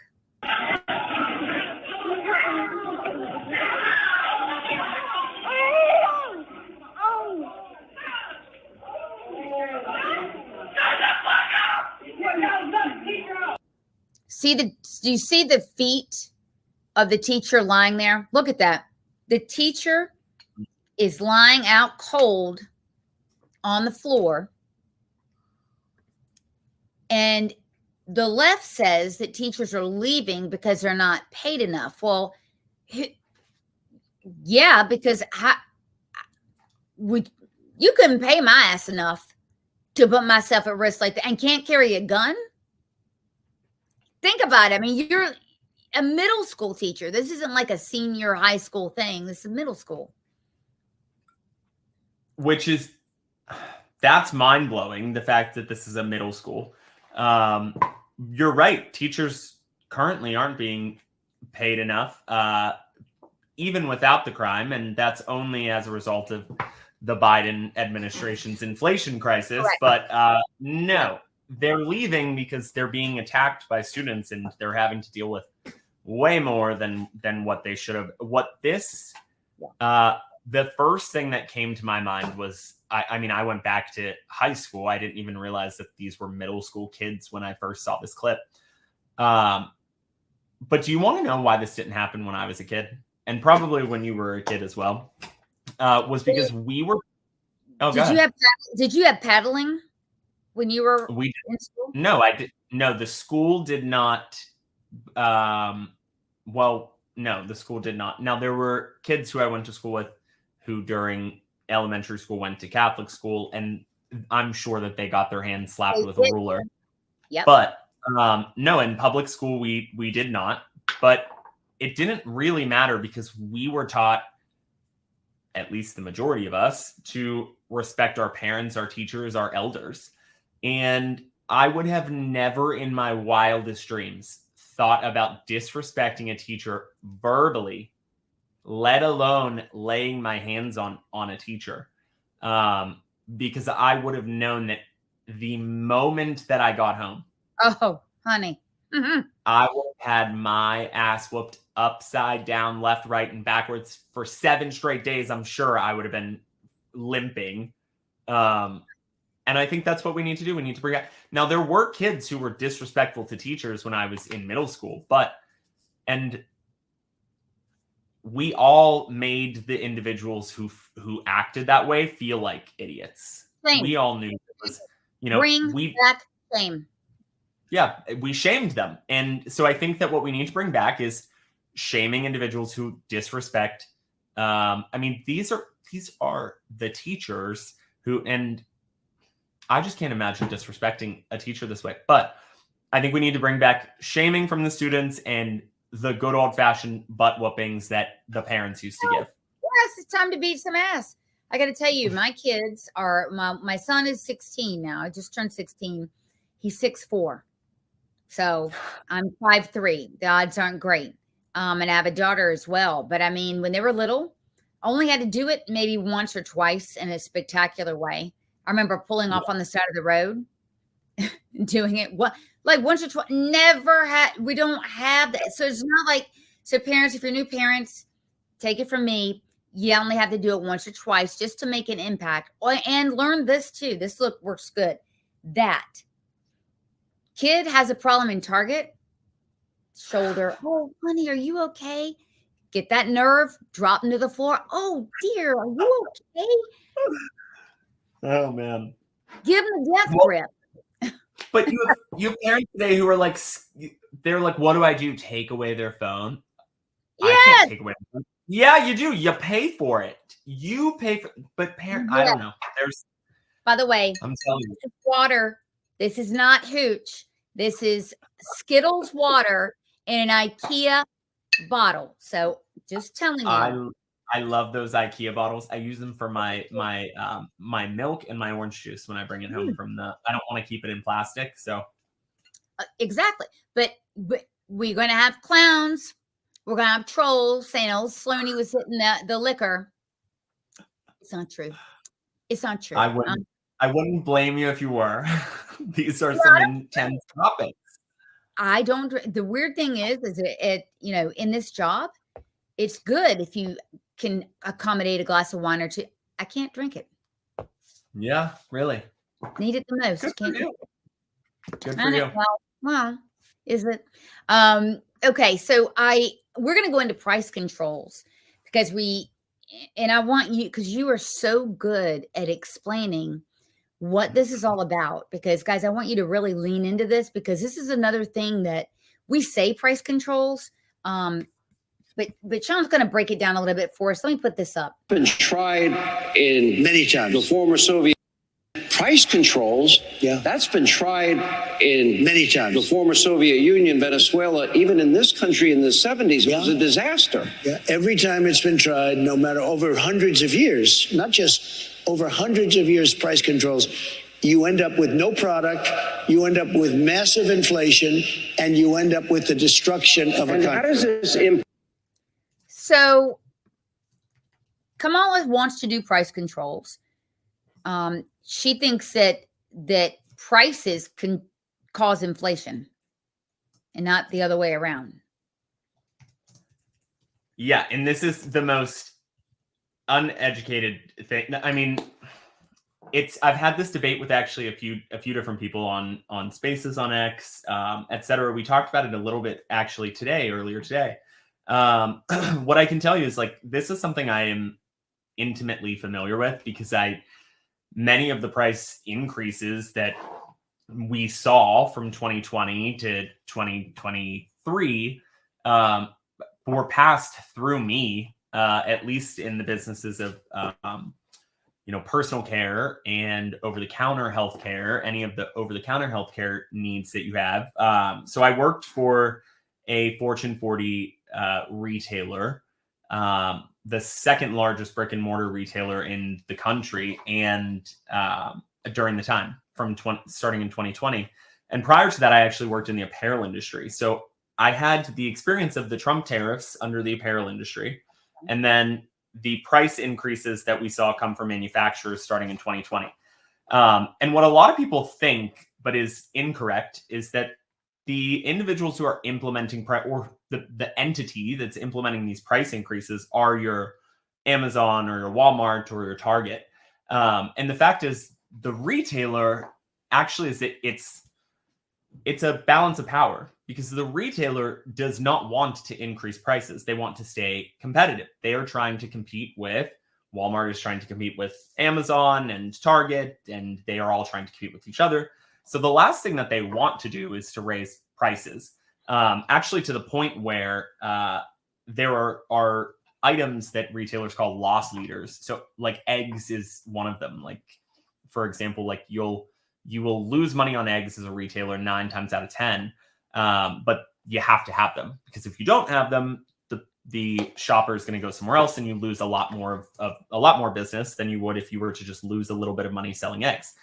S1: Do you see the feet of the teacher lying there? Look at that. The teacher is lying out cold on the floor. And the left says that teachers are leaving because they're not paid enough. Well, yeah, because you couldn't pay my ass enough to put myself at risk like that and can't carry a gun. Think about it. I mean, you're a middle school teacher. This isn't like a senior high school thing. This is middle school.
S2: That's mind-blowing, the fact that this is a middle school. You're right. Teachers currently aren't being paid enough, even without the crime. And that's only as a result of the Biden administration's inflation crisis. Correct. But no, they're leaving because they're being attacked by students and they're having to deal with way more than what they should have. The first thing that came to my mind was, I went back to high school. I didn't even realize that these were middle school kids when I first saw this clip. But do you want to know why this didn't happen when I was a kid? And probably when you were a kid as well. Was because we were. Oh,
S1: did you have paddling when you were in school?
S2: No, I did. No, the school did not. No, the school did not. Now, there were kids who I went to school with who during elementary school went to Catholic school, and I'm sure that they got their hands slapped with a ruler.
S1: Yep.
S2: But no, in public school, we did not. But it didn't really matter because we were taught, at least the majority of us, to respect our parents, our teachers, our elders. And I would have never in my wildest dreams thought about disrespecting a teacher verbally, let alone laying my hands on a teacher. Because I would have known that the moment that I got home.
S1: Oh, honey. Mm-hmm.
S2: I would have had my ass whooped upside down, left, right, and backwards for 7 straight days. I'm sure I would have been limping. And I think that's what we need to do. We need to bring out. Now, there were kids who were disrespectful to teachers when I was in middle school, and we all made the individuals who acted that way feel like idiots.
S1: Same.
S2: We all knew it was,
S1: bring back shame.
S2: Yeah, we shamed them. And so I think that what we need to bring back is shaming individuals who disrespect. These are the teachers who, and I just can't imagine disrespecting a teacher this way. But I think we need to bring back shaming from the students and the good old fashioned butt whoopings that the parents used to give.
S1: Yes, it's time to beat some ass. I got to tell you, my kids are, my son is 16 now. I just turned 16. He's 6'4". So I'm 5'3". The odds aren't great. And I have a daughter as well. But I mean, when they were little, I only had to do it maybe once or twice in a spectacular way. I remember pulling off on the side of the road, doing it like once or twice. We don't have that. So it's not like, so parents, if you're new parents, take it from me. You only have to do it once or twice just to make an impact. And learn this too. This works good. That kid has a problem in Target, shoulder. Oh, honey, are you okay? Get that nerve, drop into the floor. Oh, dear, are you okay?
S2: Oh, man.
S1: Give him a death grip.
S2: But you have parents today who are like, they're like, what do I do? Take away their phone?
S1: Yes.
S2: I can't take away their phone. Yeah, you do. You pay for it. You pay for, but parent, I don't know.
S1: By the way,
S2: I'm telling you,
S1: this is water. This is not hooch. This is Skittles water in an IKEA bottle. So just telling you.
S2: I love those IKEA bottles. I use them for my milk and my orange juice when I bring it home from I don't want to keep it in plastic. So
S1: exactly. But we're going to have clowns. We're going to have trolls saying, oh, Sloaney was hitting the liquor. It's not true. It's not true.
S2: I wouldn't blame you if you were. These are some intense topics.
S1: I don't. The weird thing is it in this job, it's good if you can accommodate a glass of wine or two. I can't drink it.
S2: Yeah, really.
S1: Need it the most.
S2: Good
S1: Can't
S2: for you. Good for
S1: you.
S2: you.
S1: Well, is it? Okay, so we're going to go into price controls because I want you, because you are so good at explaining what this is all about, because guys, I want you to really lean into this, because this is another thing that we say price controls. But Sean's going to break it down a little bit for us. Let me put this up.
S5: Been tried in many times. The former Soviet price controls. Yeah, that's been tried in many times. The former Soviet Union, Venezuela, even in this country in the 70s, it was a disaster.
S6: Yeah, every time it's been tried, no matter over hundreds of years, not just over hundreds of years, price controls, you end up with no product, you end up with massive inflation, and you end up with the destruction of a country.
S5: How does this impact?
S1: So Kamala wants to do price controls. She thinks that prices can cause inflation and not the other way around.
S2: Yeah, and this is the most uneducated thing. I mean, I've had this debate with actually a few different people on Spaces on X, etc. We talked about it a little bit actually earlier today. What I can tell you is, like, this is something I am intimately familiar with, because many of the price increases that we saw from 2020 to 2023 were passed through me, at least in the businesses of personal care and over-the-counter healthcare, any of the over-the-counter healthcare needs that you have. So I worked for a Fortune 40 retailer, the second largest brick and mortar retailer in the country, and during the time starting in 2020. And prior to that, I actually worked in the apparel industry. So I had the experience of the Trump tariffs under the apparel industry, and then the price increases that we saw come from manufacturers starting in 2020. And what a lot of people think, but is incorrect, is that the individuals who are implementing or the entity that's implementing these price increases are your Amazon or your Walmart or your Target. And the fact is, the retailer actually it's a balance of power, because the retailer does not want to increase prices. They want to stay competitive. They are trying to compete with Walmart is trying to compete with Amazon and Target, and they are all trying to compete with each other. So the last thing that they want to do is to raise prices, actually to the point where there are items that retailers call loss leaders. So like eggs is one of them. Like, for example, like you will lose money on eggs as a retailer 9 times out of 10, but you have to have them, because if you don't have them, the shopper is going to go somewhere else, and you lose a lot more business than you would if you were to just lose a little bit of money selling eggs.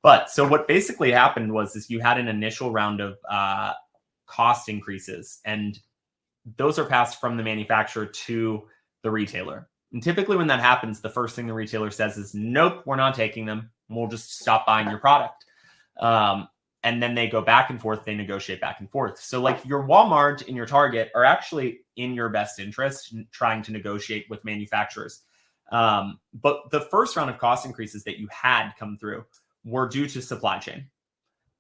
S2: But so what basically happened is you had an initial round of cost increases, and those are passed from the manufacturer to the retailer. And typically when that happens, the first thing the retailer says is, nope, we're not taking them. We'll just stop buying your product. and then they go back and forth, they negotiate back and forth. So like your Walmart and your Target are actually in your best interest trying to negotiate with manufacturers. But the first round of cost increases that you had come through were due to supply chain.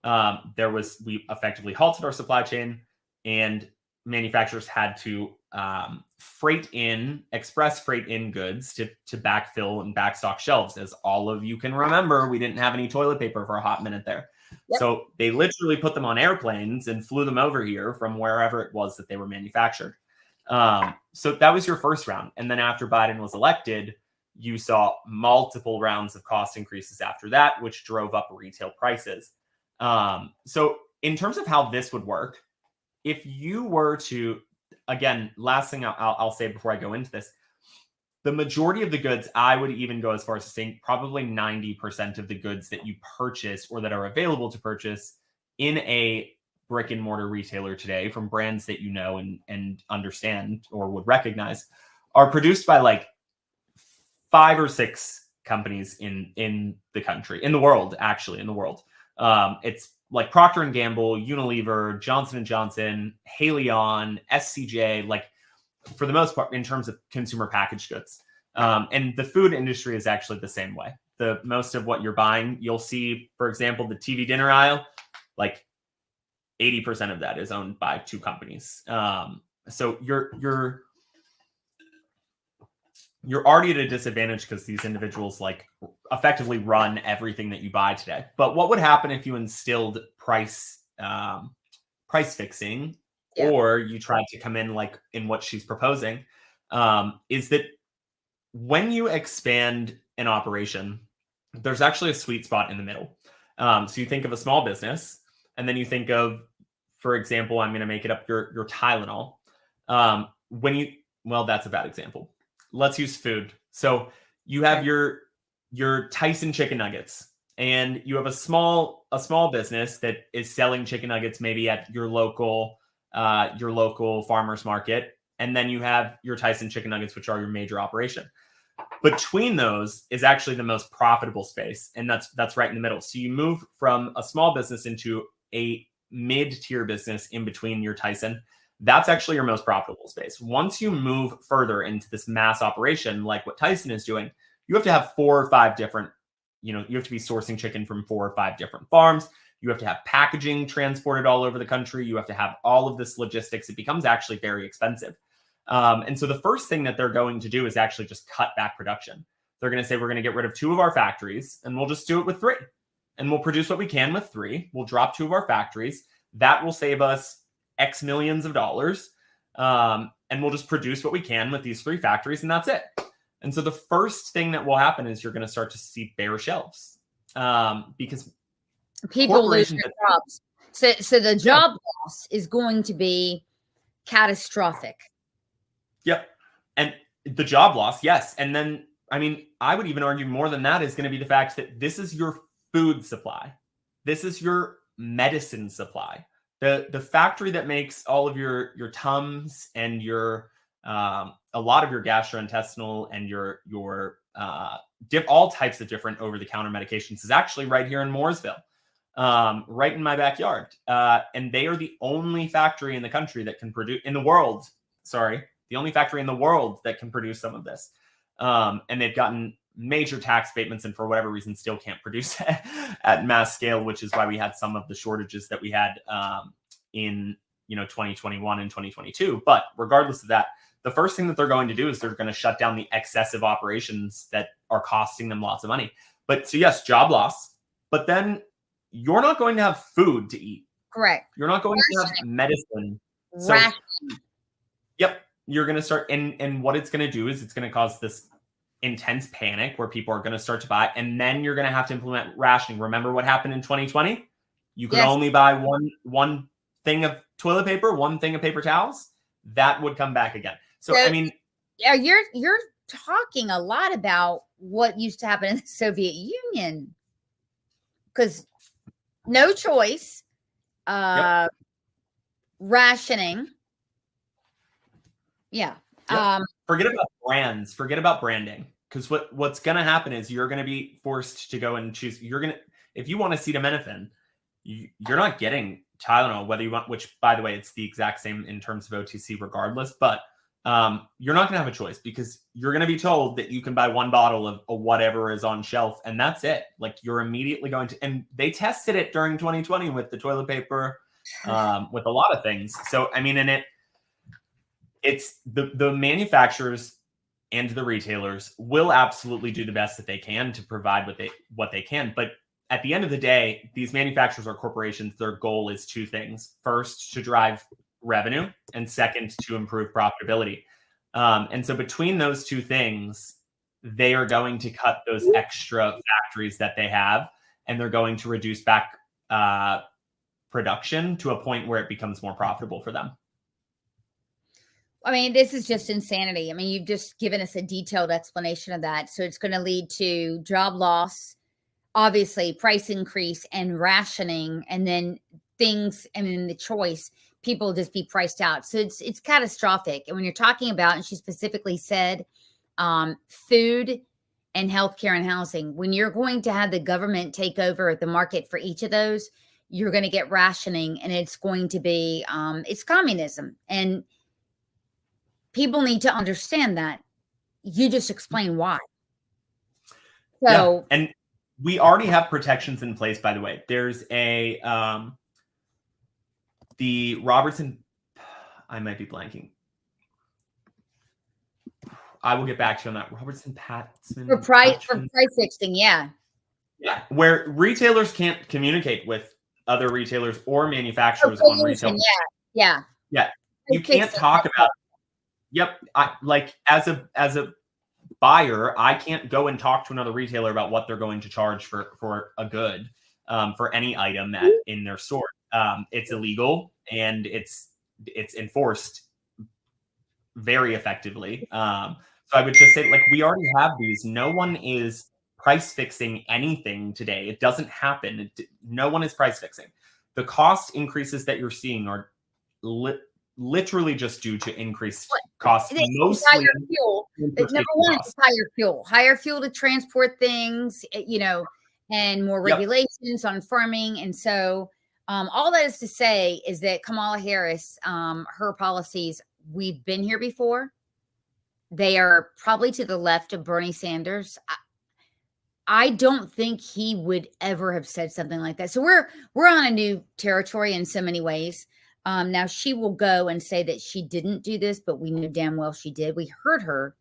S2: We effectively halted our supply chain, and manufacturers had to express freight in goods to backfill and backstock shelves. As all of you can remember, we didn't have any toilet paper for a hot minute there. Yep. So they literally put them on airplanes and flew them over here from wherever it was that they were manufactured. So that was your first round. And then after Biden was elected, you saw multiple rounds of cost increases after that, which drove up retail prices. So in terms of how this would work, if you were to, again, last thing I'll say before I go into this, the majority of the goods, I would even go as far as saying probably 90% of the goods that you purchase or that are available to purchase in a brick and mortar retailer today from brands that you know and understand or would recognize are produced by like 5 or 6 companies in the country, in the world. It's like Procter & Gamble, Unilever, Johnson & Johnson, Haleon, SCJ, like for the most part in terms of consumer packaged goods. And the food industry is actually the same way. The most of what you're buying, you'll see, for example, the TV dinner aisle, like 80% of that is owned by 2 companies. So you're already at a disadvantage because these individuals like effectively run everything that you buy today. But what would happen if you instilled price fixing, or you tried to come in like in what she's proposing, is that when you expand an operation, there's actually a sweet spot in the middle. So you think of a small business, and then you think of, for example, I'm going to make it up, your Tylenol. That's a bad example. Let's use food. So you have your Tyson chicken nuggets, and you have a small business that is selling chicken nuggets maybe at your local farmer's market, and then you have your Tyson chicken nuggets, which are your major operation. Between those is actually the most profitable space, and that's right in the middle. So you move from a small business into a mid-tier business in between your Tyson. That's actually your most profitable space. Once you move further into this mass operation, like what Tyson is doing, you have to have 4 or 5 different, you have to be sourcing chicken from 4 or 5 different farms. You have to have packaging transported all over the country. You have to have all of this logistics. It becomes actually very expensive. And so the first thing that they're going to do is actually just cut back production. They're going to say, we're going to get rid of 2 of our factories, and we'll just do it with 3. And we'll produce what we can with 3. We'll drop 2 of our factories. That will save us X millions of dollars. And we'll just produce what we can with these 3 factories, and that's it. And so the first thing that will happen is you're going to start to see bare shelves, because
S1: people lose their jobs. So the job loss is going to be catastrophic.
S2: Yep. And the job loss, yes. And then, I mean, I would even argue more than that is going to be the fact that this is your food supply. This is your medicine supply. The factory that makes all of your Tums and your a lot of your gastrointestinal and your all types of different over-the-counter medications is actually right here in Mooresville, right in my backyard. And they are the only factory in the country that can produce the only factory in the world that can produce some of this. And they've gotten major tax abatements and for whatever reason still can't produce at mass scale, which is why we had some of the shortages that we had in 2021 and 2022. But regardless of that, the first thing that they're going to do is they're going to shut down the excessive operations that are costing them lots of money. But so yes, job loss, but then you're not going to have food to eat.
S1: Correct.
S2: You're not going to have medicine.
S1: Rationing.
S2: Yep. You're going to start, and what it's going to do is it's going to cause this intense panic where people are going to start to buy, and then you're going to have to implement rationing. Remember what happened in 2020? You could only buy one thing of toilet paper, one thing of paper towels. That would come back again. So I mean,
S1: yeah, you're talking a lot about what used to happen in the Soviet Union, because no choice, rationing. Yeah.
S2: Yep. Forget about brands. Forget about branding. Because what's going to happen is you're going to be forced to go and choose. If you want acetaminophen, you're not getting Tylenol, whether you want, which by the way, it's the exact same in terms of OTC regardless, but you're not going to have a choice because you're going to be told that you can buy one bottle of whatever is on shelf and that's it. Like you're immediately going to, and they tested it during 2020 with the toilet paper, with a lot of things. So, I mean, and it's the manufacturers and the retailers will absolutely do the best that they can to provide what they can. But at the end of the day, these manufacturers or corporations, their goal is two things. First, to drive revenue, and second, to improve profitability. And so between those two things, they are going to cut those extra factories that they have, and they're going to reduce back production to a point where it becomes more profitable for them.
S1: I mean, this is just insanity. I mean, you've just given us a detailed explanation of that. So it's going to lead to job loss, obviously price increase and rationing, and then things, and then the choice, people just be priced out. So it's catastrophic. And when you're talking about, and she specifically said, food and healthcare and housing, when you're going to have the government take over the market for each of those, you're going to get rationing, and it's going to be, it's communism. And people need to understand that. You just explain why. So,
S2: yeah. And we already have protections in place, by the way. There's the Robertson, I might be blanking. I will get back to you on that. Robertson Patson.
S1: For price fixing, yeah.
S2: Yeah, where retailers can't communicate with other retailers or manufacturers on retail.
S1: Yeah.
S2: You can't talk about. Yep, like as a buyer, I can't go and talk to another retailer about what they're going to charge for a good, for any item in their store. It's illegal, and it's enforced very effectively. So I would just say, like, we already have these. No one is price fixing anything today. It doesn't happen. No one is price fixing. The cost increases that you're seeing are literally just due to increased costs. Mostly
S1: higher fuel. Number one, it's higher fuel to transport things, and more regulations on farming. And so all that is to say is that Kamala Harris, her policies, we've been here before. They are probably to the left of Bernie Sanders. I don't think he would ever have said something like that. So we're on a new territory in so many ways. Now she will go and say that she didn't do this, but we knew damn well she did. We heard her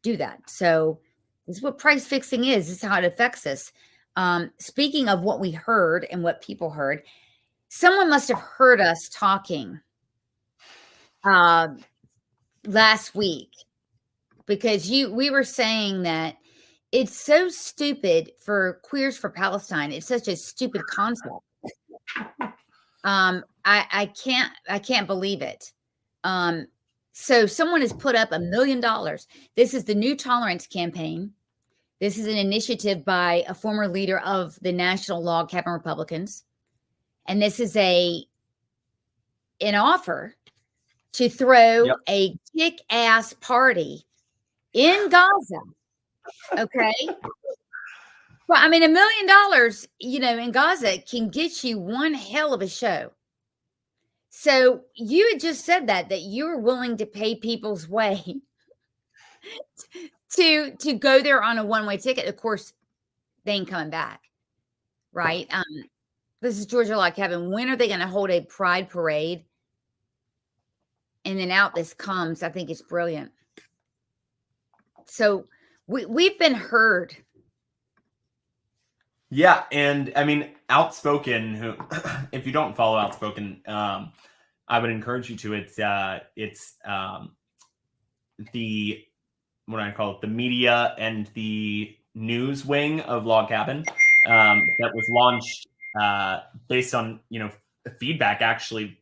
S1: do that. So this is what price fixing is. This is how it affects us. Speaking of what we heard and what people heard, someone must have heard us talking last week, because we were saying that it's so stupid for Queers for Palestine. It's such a stupid concept. I can't believe it. So someone has put up $1 million. This is the New Tolerance campaign. This is an initiative by a former leader of the National Log Cabin Republicans. And this is an offer to throw a kick-ass party in Gaza. Okay. Well, I mean, $1 million, in Gaza can get you one hell of a show. So you had just said that you were willing to pay people's way to go there on a one-way ticket. Of course, they ain't coming back, right? This is Georgia Log Cabin. When are they going to hold a pride parade? And then out this comes. I think it's brilliant. So we've been heard.
S2: Yeah, and I mean, Outspoken, who, if you don't follow Outspoken, I would encourage you to. It's the, what do I call it, the media and the news wing of Log Cabin, that was launched based on feedback, actually,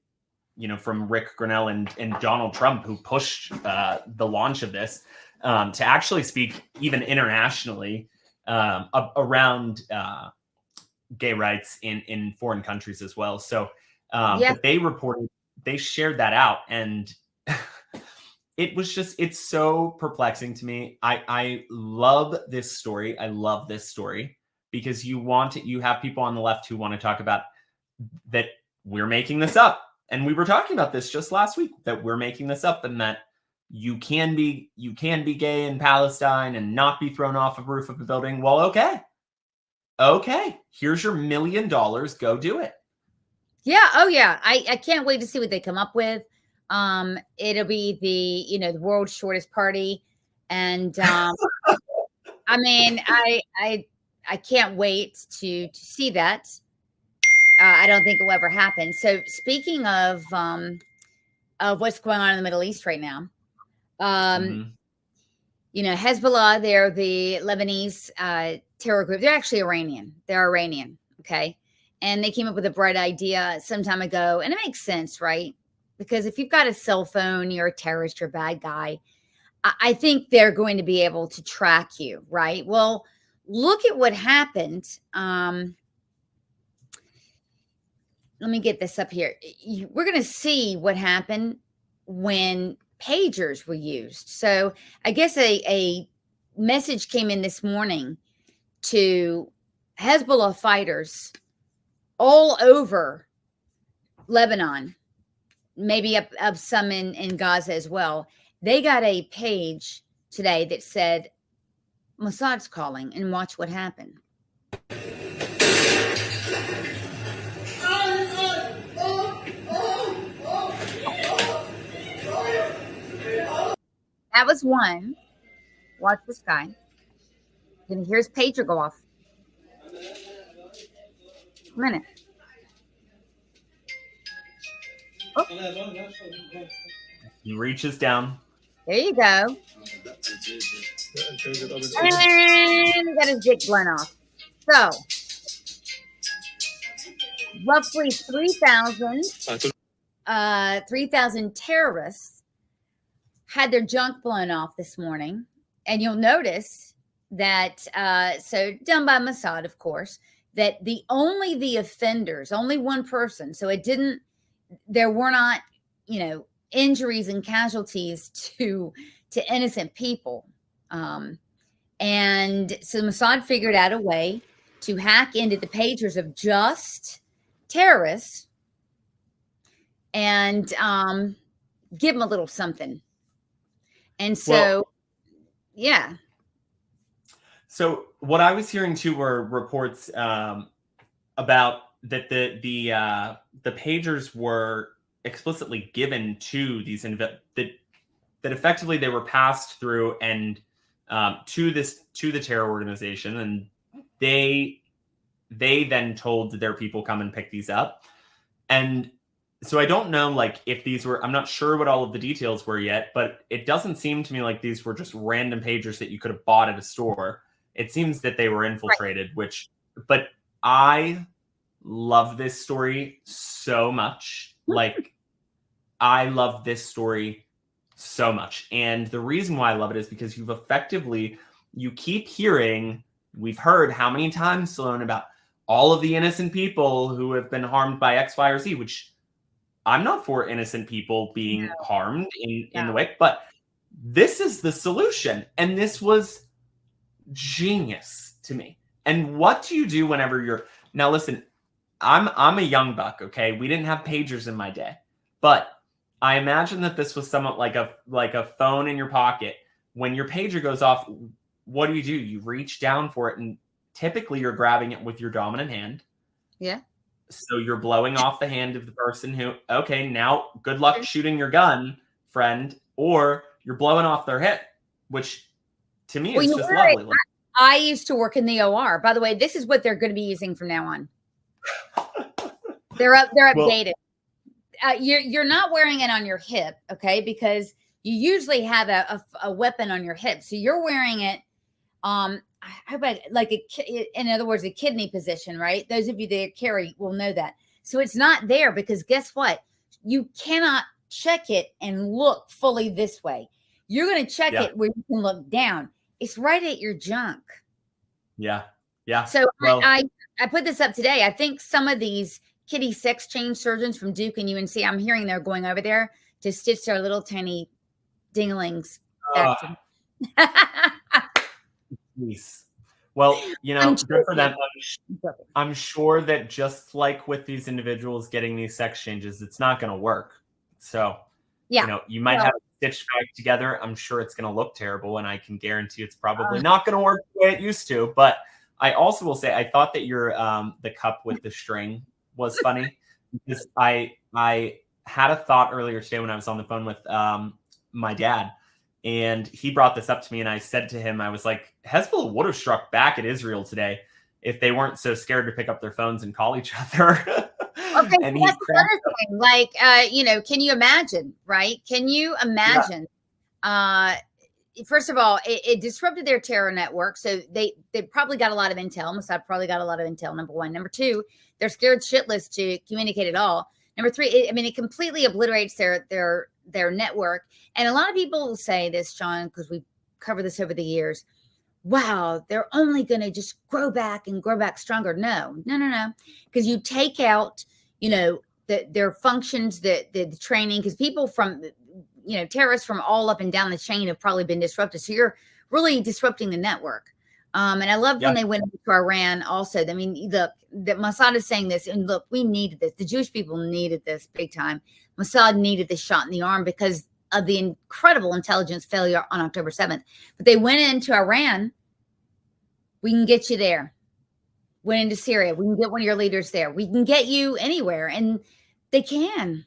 S2: from Rick Grinnell and Donald Trump, who pushed the launch of this, to actually speak even internationally around gay rights in foreign countries as well. So but they shared that out, and it's so perplexing to me. I love this story. I love this story because you have people on the left who want to talk about that we're making this up. And we were talking about this just last week, that we're making this up, and that you can be gay in Palestine and not be thrown off a roof of a building. Well, okay, here's your $1 million. Go do it.
S1: Yeah. Oh, yeah. I can't wait to see what they come up with. It'll be the world's shortest party, and I mean, I can't wait to see that. I don't think it will ever happen. So, speaking of what's going on in the Middle East right now, Hezbollah, they're the Lebanese terror group. They're actually Iranian. They're Iranian. Okay. And they came up with a bright idea some time ago. And it makes sense, right? Because if you've got a cell phone, you're a terrorist, you're a bad guy. I think they're going to be able to track you, right? Well, look at what happened. Let me get this up here. We're going to see what happened when pagers were used. So I guess a message came in this morning to Hezbollah fighters all over Lebanon, maybe up some in Gaza as well. They got a page today that said, Mossad's calling, and watch what happened. That was one. Watch this guy. You're going to hear his pager go off. A minute. Oh.
S2: He reaches down.
S1: There you go. And he got his dick blown off. So, roughly 3,000 terrorists had their junk blown off this morning. And you'll notice that, so done by Mossad, of course, that only the offenders, only one person. So there were not, injuries and casualties to innocent people. And so Mossad figured out a way to hack into the pagers of just terrorists and give them a little something. And so, yeah.
S2: So what I was hearing too were reports about that the pagers were explicitly given to these that effectively they were passed through and to the terror organization, and they then told their people come and pick these up. And so I don't know, if these were, I'm not sure what all of the details were yet, but it doesn't seem to me like these were just random pagers that you could have bought at a store. It seems that they were infiltrated, right. But I love this story so much. I love this story so much. And the reason why I love it is because you keep hearing, we've heard how many times, Sloan, about all of the innocent people who have been harmed by X, Y, or Z, which I'm not for innocent people being harmed in the way, but this is the solution. And this was genius to me. And what do you do whenever now listen, I'm a young buck, okay? We didn't have pagers in my day, but I imagine that this was somewhat like a phone in your pocket. When your pager goes off, what do? You reach down for it, and typically you're grabbing it with your dominant hand.
S1: Yeah. So
S2: you're blowing off the hand of the person who, okay, now good luck shooting your gun, friend, or you're blowing off their hip, which to me is just lovely.
S1: I used to work in the OR. By the way, this is what they're going to be using from now on. They're updated. You're not wearing it on your hip, okay? Because you usually have a weapon on your hip, so you're wearing it. In other words, a kidney position, right? Those of you that carry will know that. So it's not there because guess what? You cannot check it and look fully this way. You're going to check it where you can look down. It's right at your junk.
S2: Yeah.
S1: So I put this up today. I think some of these kitty sex change surgeons from Duke and UNC, I'm hearing they're going over there to stitch their little tiny dinglings.
S2: Please. Well, you know,
S1: I'm
S2: good for them.
S1: joking.
S2: I'm sure that just like with these individuals getting these sex changes, it's not going to work. So,
S1: Yeah.
S2: you know, you might
S1: Well,
S2: have it stitched back together. I'm sure it's going to look terrible, and I can guarantee it's probably not going to work the way it used to. But I also will say I thought that your the cup with the string was funny because I had a thought earlier today when I was on the phone with my dad, and he brought this up to me, and I said to him, I was like, Hezbollah would have struck back at Israel today if they weren't so scared to pick up their phones and call each other.
S1: okay,
S2: And
S1: so
S2: he
S1: that's another thing. Like, you know, can you imagine, right? Can you imagine? First of all, it disrupted their terror network. So they probably got a lot of intel. Mossad probably got a lot of intel, number one. Number two, they're scared shitless to communicate at all. Number three, it completely obliterates their network. And a lot of people will say this, John, because we've covered this over the years. Wow, they're only going to just grow back and grow back stronger. No. Because you take out, you know, their functions, the training, because people from, you know, terrorists from all up and down the chain have probably been disrupted. So you're really disrupting the network. And I love when they went into Iran also. I mean, look, that Mossad is saying this, and look, we needed this. The Jewish people needed this big time. Mossad needed this shot in the arm because of the incredible intelligence failure on October 7th. But they went into Iran. We can get you there. Went into Syria. We can get one of your leaders there. We can get you anywhere. And they can.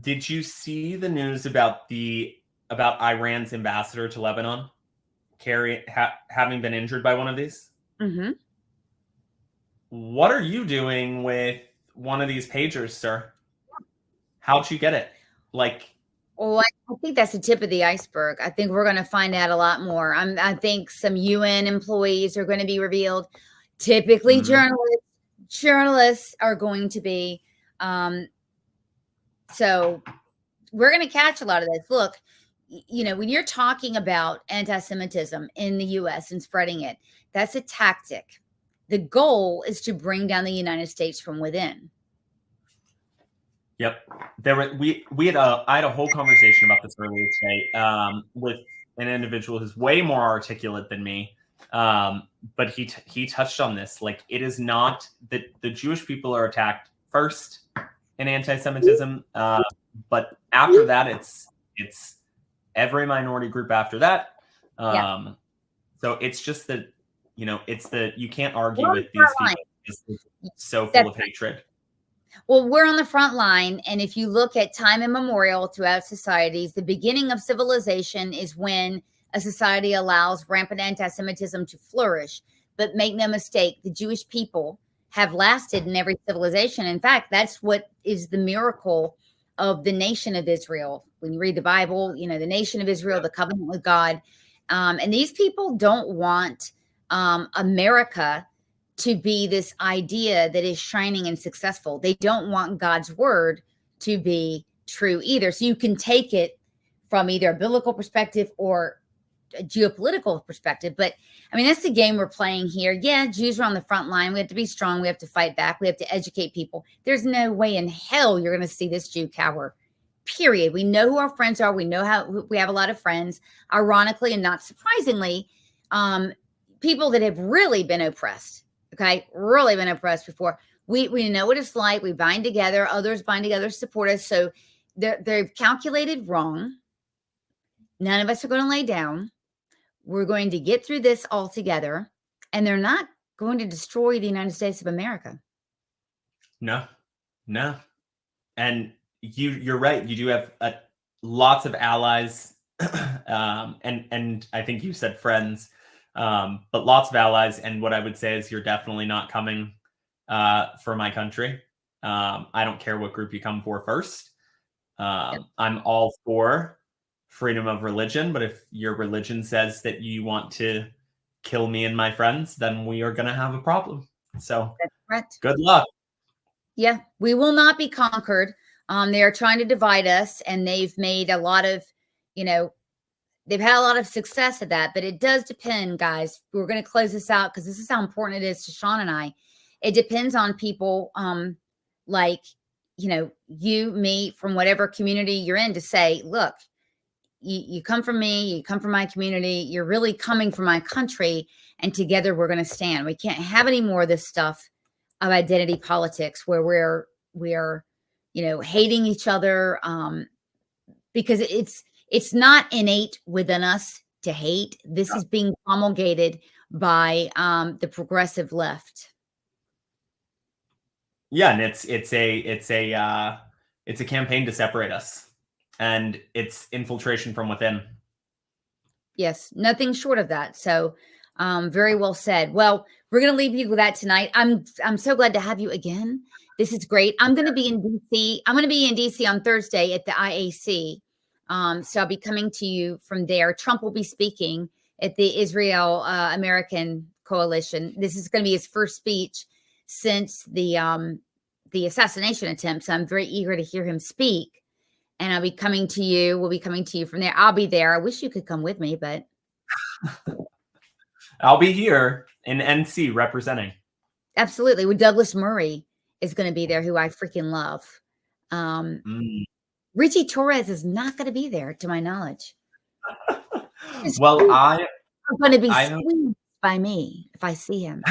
S2: Did you see the news about Iran's ambassador to Lebanon having been injured by one of these?
S1: Mm-hmm.
S2: What are you doing with one of these pagers, sir? How'd you get it? Like,
S1: well, I think that's the tip of the iceberg. I think we're going to find out a lot more. I think some UN employees are going to be revealed. Typically, journalists are going to be. So we're going to catch a lot of this. Look, you know, when you're talking about anti-Semitism in the U.S. and spreading it, that's a tactic. The goal is to bring down the United States from within.
S2: Yep. I had a whole conversation about this earlier today with an individual who's way more articulate than me. But he touched on this. Like, it is not that the Jewish people are attacked first in anti-Semitism, but after that, it's every minority group after that. So it's just that, you know, you can't argue with these people. It's so full of hatred.
S1: Well, we're on the front line. And if you look at time immemorial throughout societies, the beginning of civilization is when a society allows rampant anti-Semitism to flourish. But make no mistake, the Jewish people have lasted in every civilization. In fact, that's what is the miracle of the nation of Israel. When you read the Bible, you know, the nation of Israel, the covenant with God. And these people don't want America to be this idea that is shining and successful. They don't want God's word to be true either. So you can take it from either a biblical perspective or a geopolitical perspective. But I mean, that's the game we're playing here. Yeah, Jews are on the front line. We have to be strong. We have to fight back. We have to educate people. There's no way in hell you're going to see this Jew cower, period. We know who our friends are. We know how we have a lot of friends, ironically and not surprisingly, people that have really been oppressed. Okay, really been oppressed before. We know what it's like. We bind together. Others bind together, support us. So they've calculated wrong. None of us are going to lay down. We're going to get through this all together. And they're not going to destroy the United States of America.
S2: No. And you're right. You do have lots of allies. And I think you said friends. But lots of allies. And what I would say is you're definitely not coming for my country. I don't care what group you come for first. I'm all for freedom of religion. But if your religion says that you want to kill me and my friends, then we are going to have a problem. So
S1: that's correct.
S2: Good luck.
S1: Yeah, we will not be conquered. They are trying to divide us, and they've made a lot of, you know, they've had a lot of success at that, but it does depend, guys. We're going to close this out because this is how important it is to Sean and I. It depends on people like, you know, you, me, from whatever community you're in, to say, look, you come from me, you come from my community, you're really coming from my country, and together we're going to stand. We can't have any more of this stuff of identity politics where we're hating each other, because it's not innate within us to hate. This is being promulgated by the progressive left.
S2: Yeah, and it's a campaign to separate us, and it's infiltration from within.
S1: Yes, nothing short of that. So, very well said. Well, we're going to leave you with that tonight. I'm so glad to have you again. This is great. I'm going to be in DC. I'm going to be in DC on Thursday at the IAC. So I'll be coming to you from there. Trump will be speaking at the Israel American Coalition. This is going to be his first speech since the assassination attempt. So I'm very eager to hear him speak. And I'll be coming to you. We'll be coming to you from there. I'll be there. I wish you could come with me, but
S2: I'll be here in NC representing.
S1: absolutely. With Douglas Murray is going to be there, who I freaking love. Richie Torres is not going to be there, to my knowledge.
S2: Well, I'm
S1: going to be squeezed by me if I see him.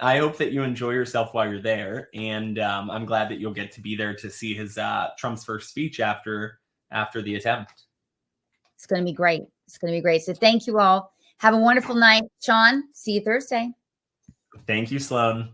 S2: I hope that you enjoy yourself while you're there, and I'm glad that you'll get to be there to see his Trump's first speech after the attempt.
S1: It's going to be great. It's going to be great. So thank you all. Have a wonderful night, Sean. See you Thursday.
S2: Thank you, Sloan.